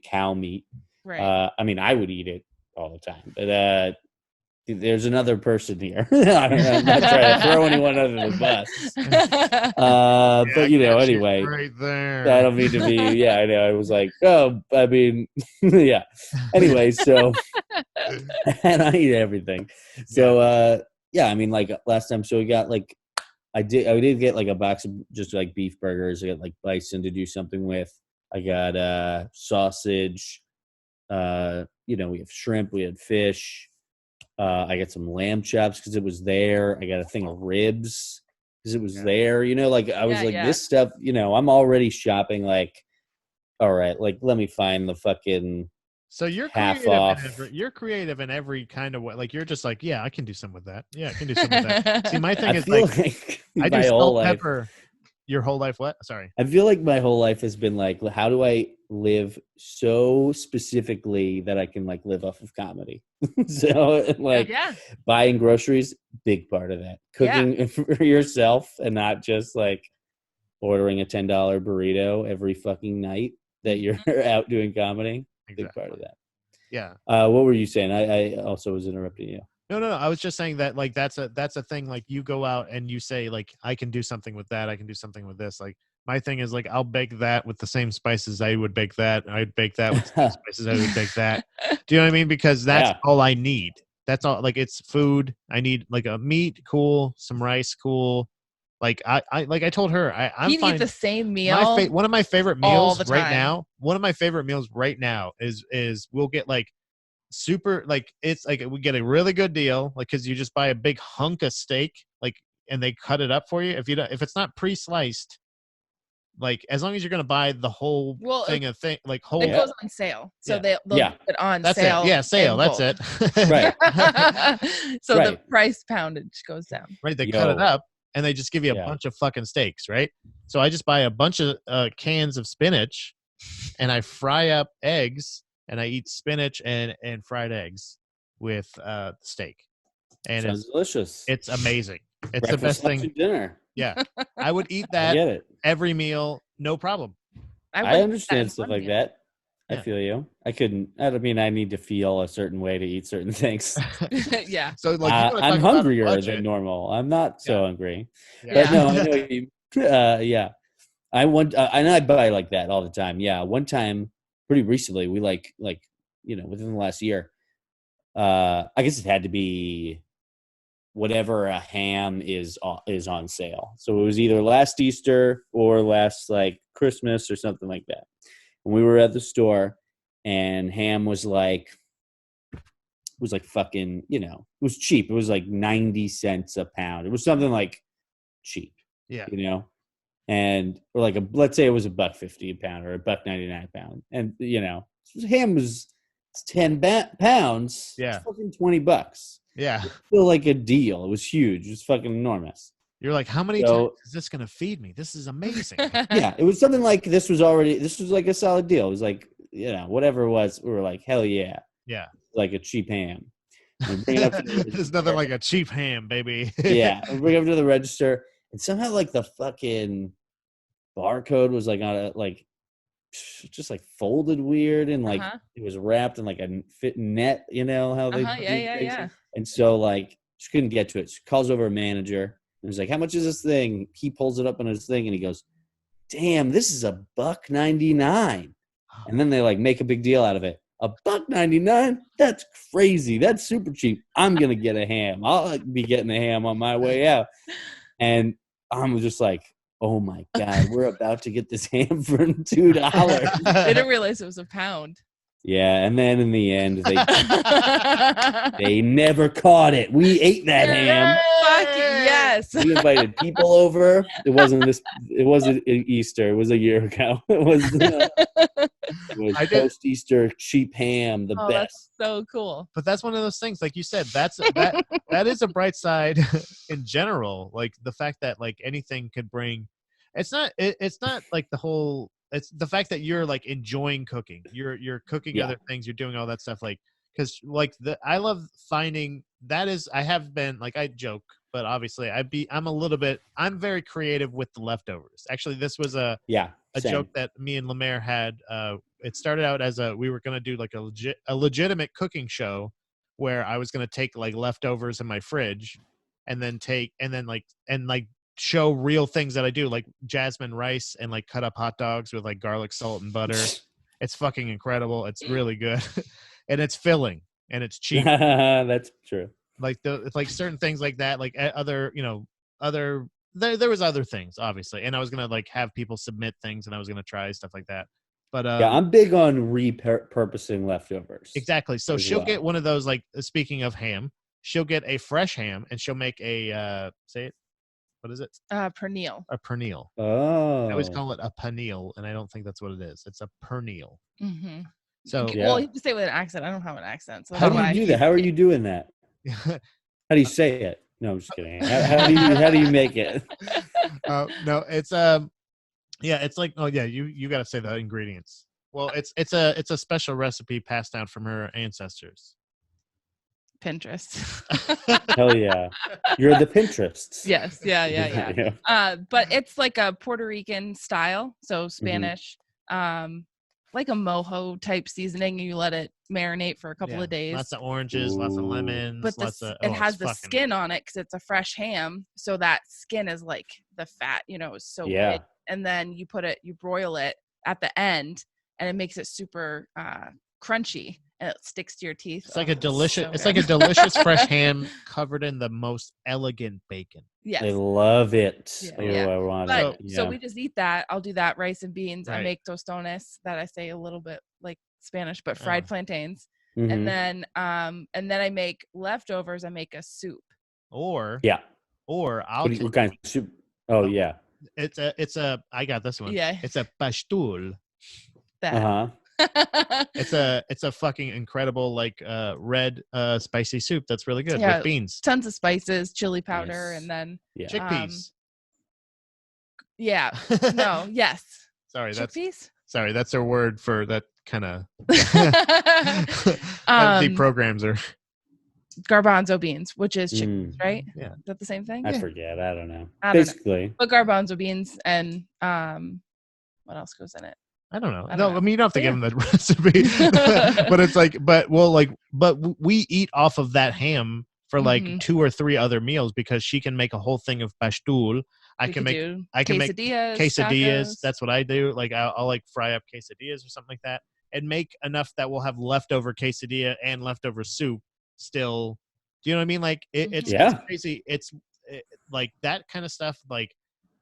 cow meat. Right. I mean, I would eat it all the time, but there's another person here. I'm not trying to throw anyone under the bus. But I guess she's anyway, right there. I don't mean to be. Yeah, I know. I was like, oh, I mean, yeah. Anyway, so and I eat everything. So yeah, I mean, like last time, so we got like I did get like a box of just like beef burgers. I got like bison to do something with. I got sausage. We have shrimp. We had fish. I got some lamb chops because it was there. I got a thing of ribs because it was there. Like I was Yeah, like, yeah. this stuff. I'm already shopping. Like, all right, like let me find the fucking So you're half creative off. you're creative in every kind of way. Like you're just like, yeah, I can do some with that. Yeah, I can do some with that. See, my thing I is feel like like I do my whole salt, life. pepper. Your whole life, what? Sorry. I feel like my whole life has been like, how do I live so specifically that I can like live off of comedy? So like Yeah. buying groceries, big part of that. Cooking for yourself and not just like ordering a $10 burrito every fucking night that you're out doing comedy. Big part of that. Yeah. What were you saying? I also was interrupting you. No. I was just saying that like that's a thing. Like you go out and you say like I can do something with that. I can do something with this. Like my thing is like I'll bake that with the same spices I would bake that. I'd bake that with the same spices I would bake that. Do you know what I mean? Because that's all I need. That's all. Like it's food. I need like a meat, cool, some rice, cool. Like I like I told her I'm He'd fine. eat the same meal. One of my favorite all meals the right time. now. One of my favorite meals right now is we'll get like super like it's like we get a really good deal like because you just buy a big hunk of steak like and they cut it up for you if it's not pre-sliced like as long as you're gonna buy the whole thing like whole it goes on sale so they'll put it on that's sale it. Sale that's it right so the price poundage goes down right they cut it up and they just give you a bunch of fucking steaks right so I just buy a bunch of cans of spinach and I fry up eggs and I eat spinach and fried eggs with steak. And sounds delicious. It's amazing. It's breakfast, the best thing. Dinner. Yeah. I would eat that I get it. every meal, no problem. I understand stuff like that. I feel you. I couldn't. I mean, I need to feel a certain way to eat certain things. Yeah. So like I'm hungrier than normal. I'm not so hungry. Yeah. But no, I know you. Yeah. I want, and I buy like that all the time. Yeah. One time, pretty recently, we like within the last year. I guess it had to be whatever a ham is on sale. So it was either last Easter or last like Christmas or something like that. And we were at the store, and ham was like fucking, it was cheap. It was like 90 cents a pound. It was something like cheap. Yeah. And or like let's say it was $1.50 a pound or $1.99 a pound, and ham was 10 pounds. Yeah, it's fucking $20. Yeah, it's still like a deal. It was huge. It was fucking enormous. You're like, how many times is this gonna feed me? This is amazing. Yeah, it was something like this was like a solid deal. It was like whatever it was. We were like, hell yeah, like a cheap ham. Bring it up There's nothing like a cheap ham, baby. Yeah, bring it up to the register. And somehow, like, the fucking barcode was, like, on a, like, just, like, folded weird. And, like, it was wrapped in, like, a fit net, how they do yeah. And so, like, she couldn't get to it. She calls over a manager. And he's like, how much is this thing? He pulls it up on his thing, and he goes, damn, this is $1.99. And then they, like, make a big deal out of it. $1.99? That's crazy. That's super cheap. I'm going to get a ham. I'll be getting a ham on my way out. And I'm just like, oh my God, we're about to get this ham for $2. They didn't realize it was a pound. Yeah, and then in the end, they never caught it. We ate that ham. Fuck yes. We invited people over. It wasn't Easter. It was a year ago. It was post Easter cheap ham, the best. That's so cool. But that's one of those things, like you said, that is a bright side in general. Like the fact that like anything could bring, it's not like the whole. It's the fact that you're like enjoying cooking. You're cooking other things. You're doing all that stuff. Like, because like I love finding that is I have been like I joke, but obviously I'm very creative with the leftovers. Actually, this was a joke that me and Lemaire had. It started out as we were gonna do like a legitimate cooking show where I was gonna take like leftovers in my fridge and then show real things that I do, like jasmine rice and like cut up hot dogs with like garlic, salt, and butter. It's fucking incredible. It's really good, and it's filling, and it's cheap. That's true. Like like certain things like that, like other there was other things obviously, and I was gonna like have people submit things, and I was gonna try stuff like that. But I'm big on repurposing leftovers. Exactly. So she'll get one of those. Like speaking of ham, she'll get a fresh ham, and she'll make a say it. What is it? Pernil. A pernil. Oh. I always call it a panil, and I don't think that's what it is. It's a pernil. Mm-hmm. So Well, you have to say it with an accent. I don't have an accent. So How do that's you why. do that? How are you doing that? How do you say it? No, I'm just kidding. How do you make it? no, it's yeah, it's like, oh yeah, you got to say the ingredients. Well, it's a special recipe passed down from her ancestors. Pinterest. Hell yeah. You're the Pinterests. Yes. Yeah. But it's like a Puerto Rican style, so Spanish, like a mojo type seasoning. You let it marinate for a couple of days. Lots of oranges, lots of lemons, But it has the skin on it because it's a fresh ham, so that skin is like the fat, is so good. And then you broil it at the end, and it makes it super crunchy. And it sticks to your teeth. It's like a delicious fresh ham covered in the most elegant bacon. Yes. I love it. Yeah. I want it. Yeah. So we just eat that. I'll do that, rice and beans. Right. I make tostones, that I say a little bit like Spanish, but fried plantains. And then I make leftovers. I make a soup. Or I'll what kind of soup? Oh yeah. It's a I got this one. Yeah. It's a pastul. That. It's a fucking incredible like red spicy soup that's really good with beans. Tons of spices, chili powder, and then chickpeas. Yes. Sorry, that's their word for that kind of the programs are garbanzo beans, which is chickpeas, right? Yeah. Is that the same thing? I forget. I don't know. Basically. But garbanzo beans and what else goes in it? I don't know. I mean, you don't have to give them the recipe, but it's like, but we eat off of that ham for like 2 or 3 other meals because she can make a whole thing of pastul. I can make quesadillas. Tacos. That's what I do. Like I'll like fry up quesadillas or something like that and make enough that we'll have leftover quesadilla and leftover soup still. Do you know what I mean? Like it's crazy. It's like that kind of stuff. Like,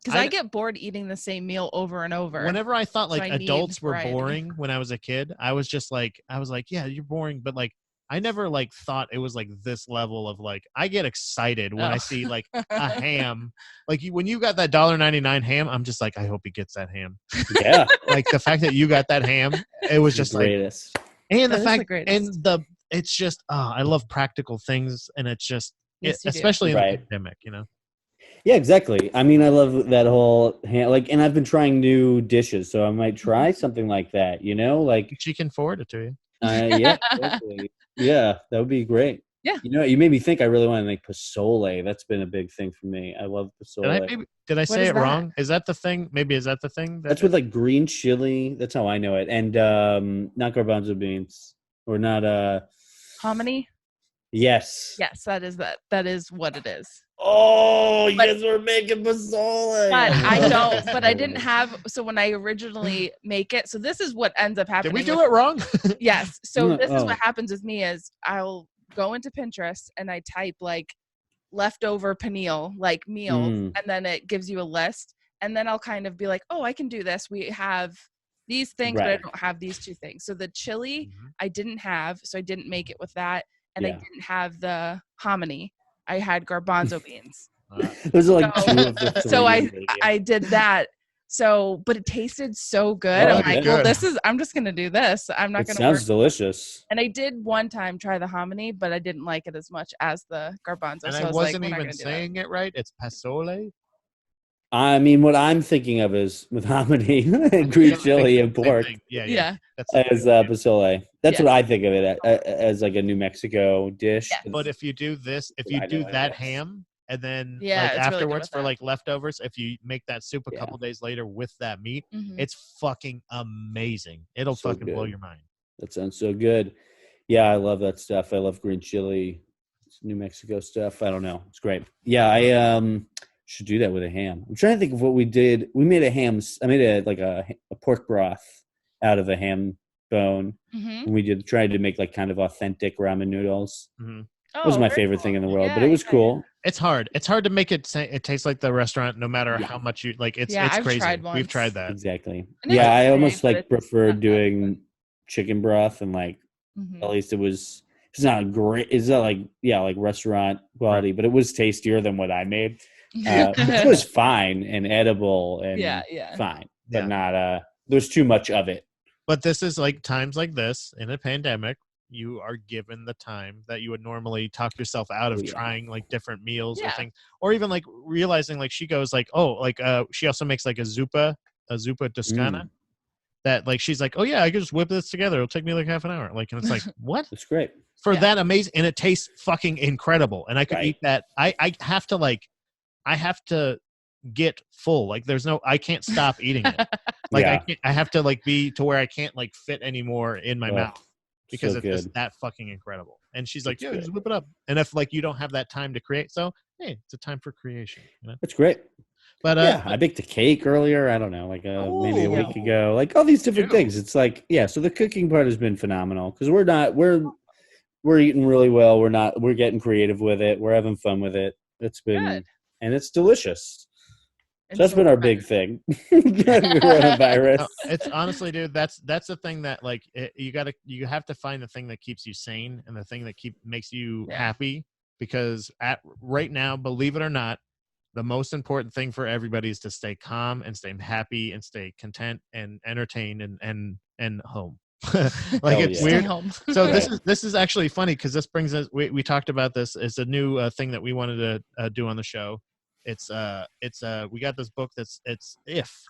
because I get bored eating the same meal over and over. Whenever I thought like adults were boring when I was a kid, I was like, yeah, you're boring. But like, I never like thought it was like this level of like, I get excited when I see like a ham. Like when you got that $1.99 ham, I'm just like, I hope he gets that ham. Yeah. Like the fact that you got that ham, it was just like, greatest. And the fact, it's just, I love practical things. And it's just, especially in the pandemic, Yeah, exactly. I mean, I love that whole and I've been trying new dishes, so I might try something like that. Like she can forward it to you. Yeah, exactly. Yeah, that would be great. Yeah, you made me think. I really want to make pozole. That's been a big thing for me. I love pozole. Did I say it wrong? Is that the thing? Maybe is that the thing? That's with like green chili. That's how I know it, and not garbanzo beans or not hominy. Yes. Yes, that is what it is. Oh, you guys were making pozole. But I don't. But I didn't have. So when I originally make it, so this is what ends up happening. Did we do it wrong? Yes. So this is what happens with me is I'll go into Pinterest and I type like leftover paneal, like meals, and then it gives you a list. And then I'll kind of be like, oh, I can do this. We have these things, but I don't have these 2 things. So the chili I didn't have, so I didn't make it with that. And I didn't have the hominy. I had garbanzo beans. Those are like 2 of the 3. So I did that. So, but it tasted so good. I'm like, well, I'm just going to do this. I'm not going to Sounds delicious. And I did one time try the hominy, but I didn't like it as much as the garbanzo. And so I wasn't even saying it right. It's pasole. I mean, what I'm thinking of is with hominy and green chili and pork. Yeah. As pozole. That's what I think of it as like a New Mexico dish. Yeah. But if you do this, if you do that ham and then like afterwards for like leftovers, if you make that soup a couple days later with that meat, it's fucking amazing. It'll fucking blow your mind. That sounds so good. Yeah, I love that stuff. I love green chili. It's New Mexico stuff. I don't know. It's great. Yeah, I should do that with a ham. I'm trying to think of what we did. We made I made a pork broth out of a ham bone. And we tried to make like kind of authentic ramen noodles. It was my favorite thing in the world, but it was cool. It's hard. It's hard to make it taste like the restaurant, no matter how much you like. It's crazy. We've tried that. Exactly. Yeah, I almost like prefer doing chicken broth and like at least it's not great. It's not like restaurant quality, but it was tastier than what I made. It was fine and edible and fine, but not there's too much of it. But this is like times like this in a pandemic, you are given the time that you would normally talk yourself out of trying like different meals or things, or even like realizing like she goes like, oh, like she also makes like a zuppa toscana that like she's like, oh yeah, I could just whip this together. It'll take me like half an hour. Like, and it's like, what? That's great. For that amazing, and it tastes fucking incredible. And I could eat that. I have to get full. Like there's no, I can't stop eating it. Like I have to like be to where I can't like fit anymore in my mouth because it's just that fucking incredible. And she's like, yeah, just whip it up. And if like you don't have that time to create, so hey, it's a time for creation. You know? That's great. But I baked a cake earlier. I don't know, like maybe a week ago. Like all these different things. It's like so the cooking part has been phenomenal because we're eating really well. We're getting creative with it. We're having fun with it. It's been and it's delicious. So that's been our big thing. Coronavirus. No, it's honestly, dude, that's the thing that like you have to find the thing that keeps you sane and the thing that makes you happy, because right now, believe it or not, the most important thing for everybody is to stay calm and stay happy and stay content and entertained and home. Like it's weird. So this is actually funny because this brings us. We talked about this. It's a new thing that we wanted to do on the show. It's we got this book it's If,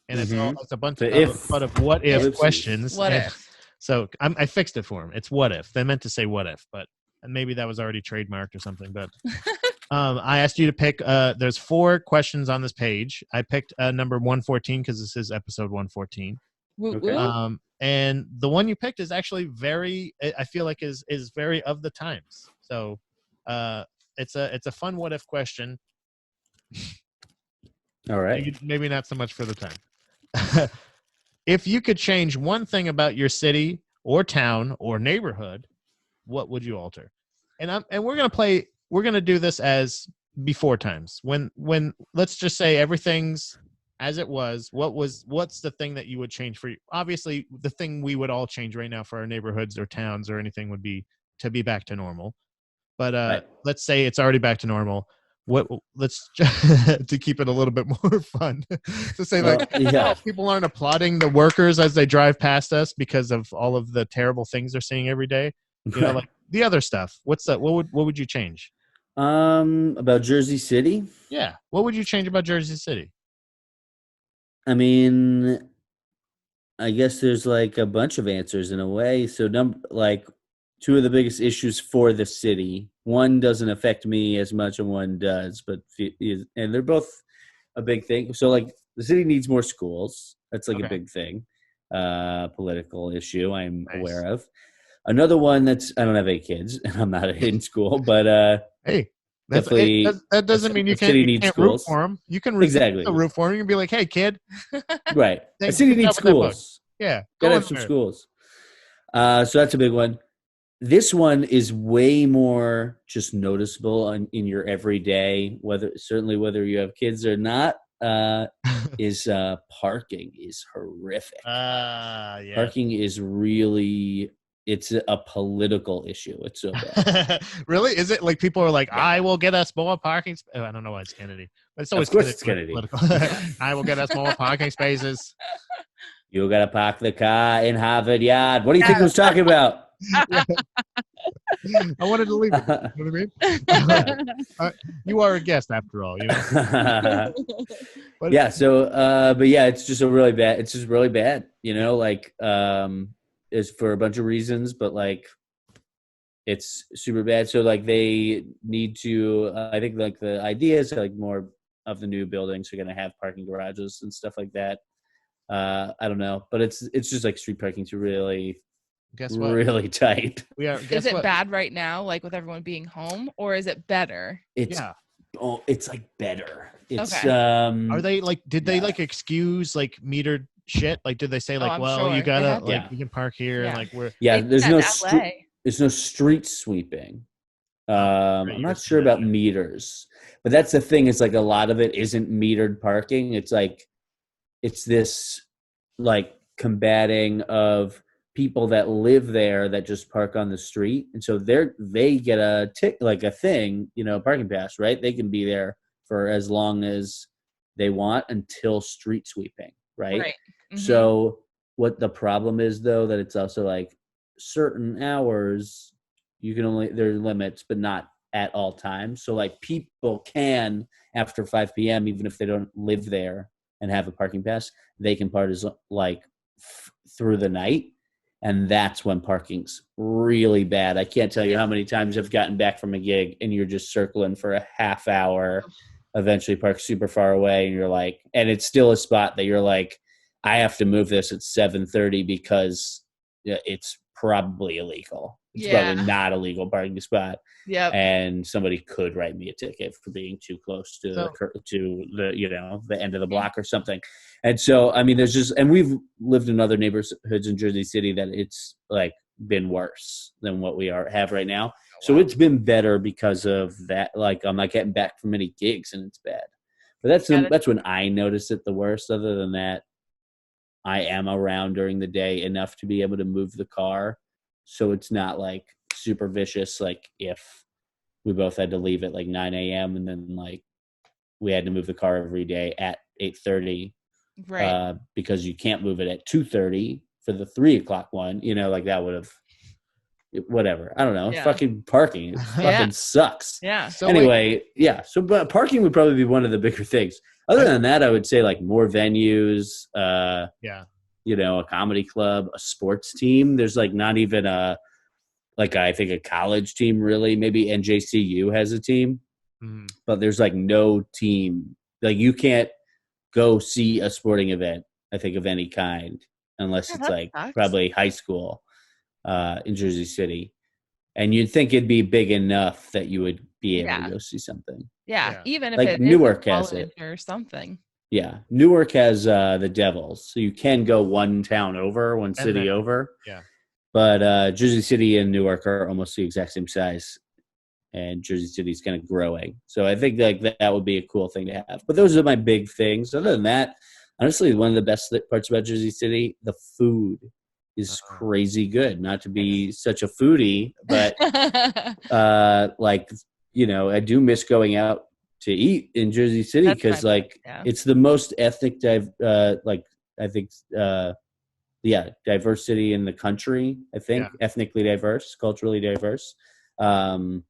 and it's a bunch of what if questions. What if? So I fixed it for him. It's what if. They meant to say what if, but maybe that was already trademarked or something. But I asked you to pick. There's 4 questions on this page. I picked number 114 because this is episode 114. Okay. And the one you picked is actually very. I feel like is very of the times. So it's a fun what if question. All right. Maybe not so much for the time. If you could change one thing about your city or town or neighborhood, what would you alter? And we're gonna do this as before times. When let's just say everything's as it was. What's the thing that you would change for you? Obviously, the thing we would all change right now for our neighborhoods or towns or anything would be to be back to normal. But let's say it's already back to normal. Let's to keep it a little bit more fun to say people aren't applauding the workers as they drive past us because of all of the terrible things they're seeing every day. You know, like the other stuff. What's that? What would you change? About Jersey City? Yeah. What would you change about Jersey City? I mean, I guess there's like a bunch of answers in a way. So two of the biggest issues for the city. One doesn't affect me as much and one does, and they're both a big thing. So like the city needs more schools. That's like a big thing. Political issue I'm aware of. Another one I don't have 8 kids and I'm not in school, but hey, that doesn't mean you can't root for them. You can root for them. You can be like, hey, kid. Right. A city needs schools. Yeah. Gotta have some schools. So that's a big one. This one is way more just noticeable in your everyday, whether you have kids or not, is parking is horrific. Parking is really, it's a political issue. It's so bad. Really? Is it like people are like, I will get us more parking spaces? I don't know why it's Kennedy. But it's always Kennedy. I will get us more parking spaces. You got to park the car in Harvard Yard. What do you think I was talking about? I wanted to leave it. You know what I mean? You are a guest after all, you know. Yeah. So, but yeah, it's just really bad. You know, like, is for a bunch of reasons, but like, it's super bad. So, like, they need to. I think like the idea is like more of the new buildings are going to have parking garages and stuff like that. I don't know, but it's just like street parking's really. Guess what? Really tight. Is it bad right now, like with everyone being home, or is it better? It's like better. It's okay. Are they like? Did they like excuse like metered shit? Like, did they say like, well, you gotta like you can park here and like we're there's no street sweeping. I'm not sure about meters, but that's the thing. It's like a lot of it isn't metered parking. It's like it's this like combating of people that live there that just park on the street, and so they get a thing, you know, parking pass, right? They can be there for as long as they want until street sweeping, right? Right. Mhm. So what the problem is, though, that it's also like certain hours you can only, there are limits, but not at all times. So like people can, after 5 p.m., even if they don't live there and have a parking pass, they can park as like through the night. And that's when parking's really bad. I can't tell you how many times I've gotten back from a gig and you're just circling for a half hour, eventually park super far away, and you're like, and it's still a spot that you're like, I have to move this at 7:30 because it's probably illegal. It's probably not a legal parking spot. Yep. And somebody could write me a ticket for being too close to the end of the block or something. And so, I mean, there's just, and we've lived in other neighborhoods in Jersey City that it's like been worse than what we have right now. So it's been better because of that. Like, I'm not getting back from any gigs and it's bad. But that's when I notice it the worst. Other than that, I am around during the day enough to be able to move the car. So it's not like super vicious. Like if we both had to leave at like 9 a.m. and then like we had to move the car every day at 8:30, Right. because you can't move it at 2:30 for the 3 o'clock one, like that would have, whatever. I don't know. Yeah. Fucking parking. It fucking sucks. Yeah. So Anyway, yeah. So, but parking would probably be one of the bigger things. Other than that, I would say like more venues, a comedy club, a sports team. There's like not even I think a college team really. Maybe NJCU has a team, but there's like no team. Like you can't go see a sporting event, I think, of any kind, unless it's like probably high school in Jersey City. And you'd think it'd be big enough that you would be able to go see something. Yeah. Even if like it Newark is has it or something. Yeah, Newark has the Devils, so you can go one town over, one city over. Yeah, but Jersey City and Newark are almost the exact same size, and Jersey City's kind of growing. So I think like that would be a cool thing to have. But those are my big things. Other than that, honestly, one of the best parts about Jersey City, the food is crazy good. Not to be such a foodie, but I do miss going out to eat in Jersey City because it's the most ethnic diverse city in the country. I think ethnically diverse, culturally diverse. There's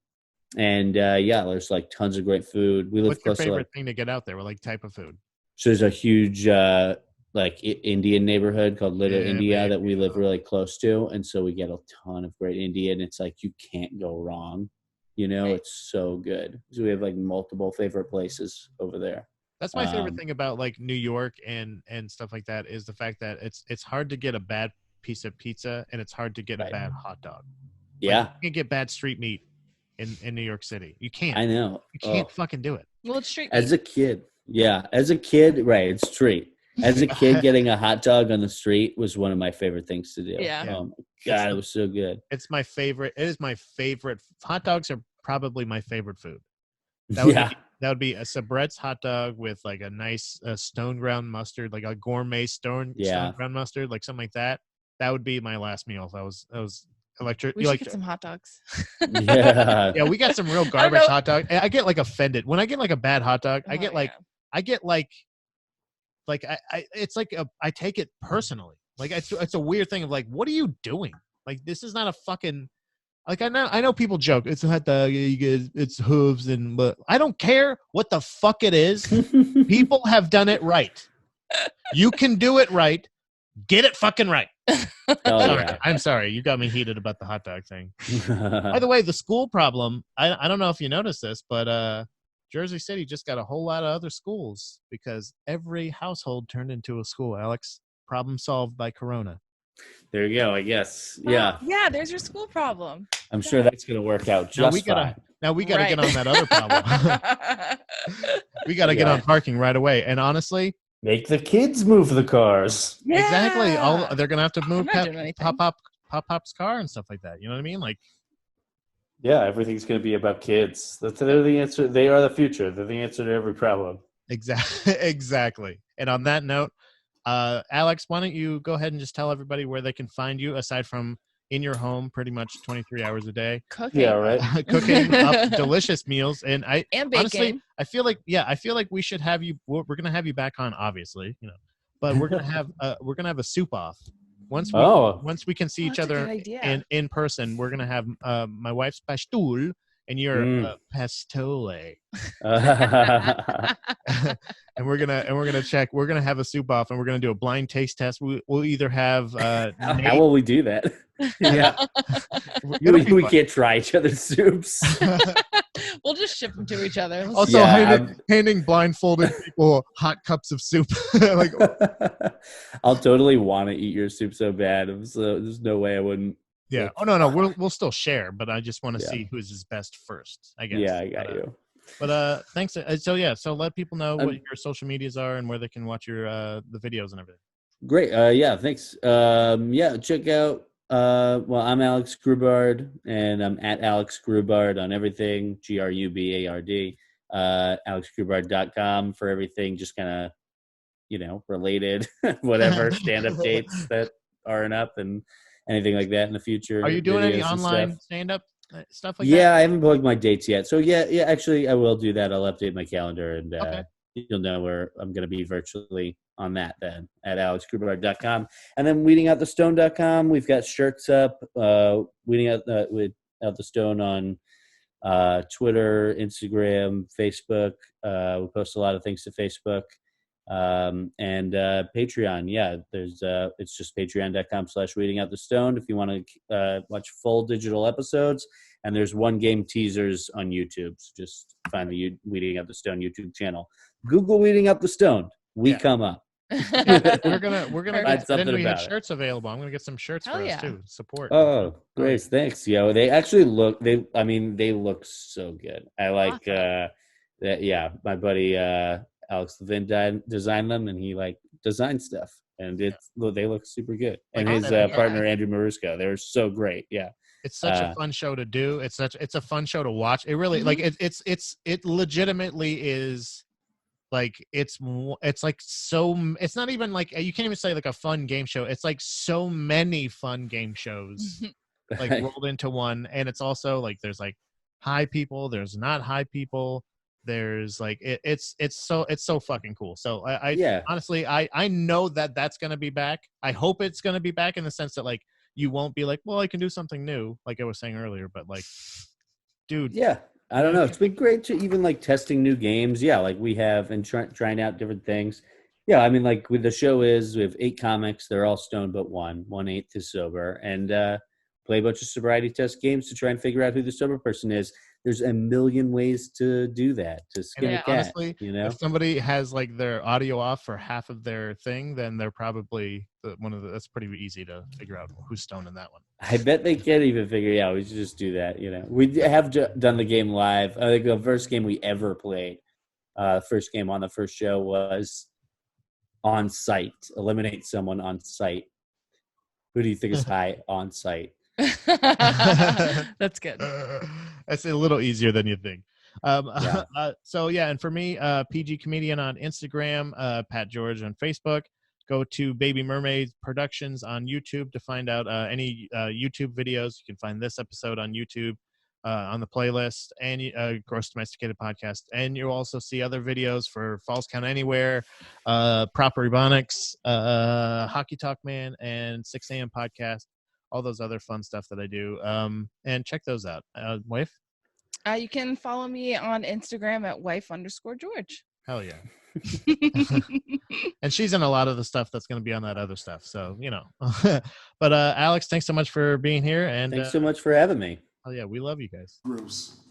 like tons of great food. We live What's your close favorite to thing to get out there? What like type of food? So there's a huge Indian neighborhood called Little India that we live really close to, and so we get a ton of great Indian. It's like you can't go wrong. It's so good. So we have like multiple favorite places over there. That's my favorite thing about like New York and stuff like that is the fact that it's hard to get a bad piece of pizza and it's hard to get a bad hot dog. Yeah. Like, you can't get bad street meat in New York City. You can't. I know. You can't fucking do it. Well, it's street meat. As a kid, right, it's street. As a kid, getting a hot dog on the street was one of my favorite things to do. Yeah. Oh my God, it was so good. It's my favorite. It is my favorite. Hot dogs are probably my favorite food. That would be a Sabret's hot dog with like a nice stone ground mustard, like a gourmet stone ground mustard, like something like that. That would be my last meal. If I was electric. We should get some hot dogs. Yeah, we got some real garbage hot dog. I get like offended when I get like a bad hot dog. I get it's like I take it personally. Like it's a weird thing of like, what are you doing? Like this is not a fucking. Like I know people joke it's a hot dog, it's hooves but I don't care what the fuck it is. People have done it right. You can do it right. Get it fucking right. I'm sorry. You got me heated about the hot dog thing. By the way, the school problem, I don't know if you noticed this, but Jersey City just got a whole lot of other schools because every household turned into a school, Alex. Problem solved by Corona. There you go, I guess. Yeah. Yeah, there's your school problem. I'm sure that's going to work out just fine. Now we got to get on that other problem. We got to get on parking right away. And honestly, make the kids move the cars. Yeah. Exactly. They're going to have to move Pop-Pop's car and stuff like that. You know what I mean? Like, yeah, everything's going to be about kids. They're the answer. They are the future. They're the answer to every problem. Exactly. And on that note, Alex, why don't you go ahead and just tell everybody where they can find you aside from in your home pretty much 23 hours a day. Cooking. Yeah, right. Cooking up delicious meals. And baking. Honestly, I feel like we should have you. We're going to have you back on, obviously, but we're gonna have a soup off. Once we can see each that's a other good idea. in person, we're gonna have my wife's pastul and your pastole. and we're gonna check. We're gonna have a soup off, and we're gonna do a blind taste test. We'll either have how will we do that? yeah, we can't try each other's soups. We'll just ship them to each other. Also, handing blindfolded people hot cups of soup. Like, I'll totally want to eat your soup so bad. So there's no way I wouldn't. Yeah. Oh no, we'll still share, but I just want to see who's his best first, I guess. Yeah, I got you. But thanks. So let people know what your social medias are and where they can watch your the videos and everything. Great. Yeah, thanks. Check out I'm Alex Grubard, and I'm at Alex Grubard on everything, Grubard. AlexGrubard.com for everything, just kind of, related, whatever, stand-up dates that aren't up and anything like that in the future. Are you doing any online stand-up stuff like that? Yeah, I haven't plugged my dates yet. So yeah, actually I will do that. I'll update my calendar, and you'll know where I'm going to be virtually on that then at alexgrubard.com. And then weedingoutthestone.com. We've got shirts up, Weeding Out the Stone on Twitter, Instagram, Facebook. We post a lot of things to Facebook. And Patreon. Yeah, there's it's just patreon.com/weedingoutthestone if you want to watch full digital episodes. And there's one game teasers on YouTube. So just find the Weeding Out the Stone YouTube channel. Google Weeding Out the Stone. We come up. we're gonna get then we have shirts available. I'm gonna get some shirts for us too. Support. Oh, great. Thanks. Yeah, they actually look they look so good. I like my buddy Alex Levin designed them, and he designed stuff, and they look super good. And his partner Andrew Marusco, they're so great. Yeah. It's such a fun show to do. It's a fun show to watch. It really it legitimately is it's like so it's not even like you can't even say like a fun game show. It's like so many fun game shows rolled into one, and it's also like there's like high people, there's not high people. There's it's so fucking cool. So I honestly I know that's gonna be back. I hope it's gonna be back in the sense that you won't be like, well, I can do something new, like I was saying earlier, but dude. Yeah, I don't know. It's been great to even testing new games. Yeah, we have and trying out different things. Yeah, I mean, with the show we have 8 comics. They're all stoned but one. 1/8 is sober, and play a bunch of sobriety test games to try and figure out who the sober person is. There's a million ways to do that, to skin a cat. Honestly, if somebody has their audio off for half of their thing, then they're probably that's pretty easy to figure out who's stoned in that one. I bet they can't even figure it out. We should just do that. We have done the game live. I think the first game we ever played, first game on the first show was on site. Eliminate someone on site. Who do you think is high on site? That's good. That's a little easier than you think. And for me, PG Comedian on Instagram, Pat George on Facebook. Go to Baby Mermaid Productions on YouTube to find out any YouTube videos. You can find this episode on YouTube on the playlist, and Gross Domesticated Podcast. And you'll also see other videos for Falls Count Anywhere, Proper Ebonics, Hockey Talk Man, and 6 a.m. Podcast. All those other fun stuff that I do. And check those out. Wife? You can follow me on Instagram at wife_George. Hell yeah. And she's in a lot of the stuff that's going to be on that other stuff. So, But Alex, thanks so much for being here. And thanks so much for having me. Oh yeah, we love you guys. Gross.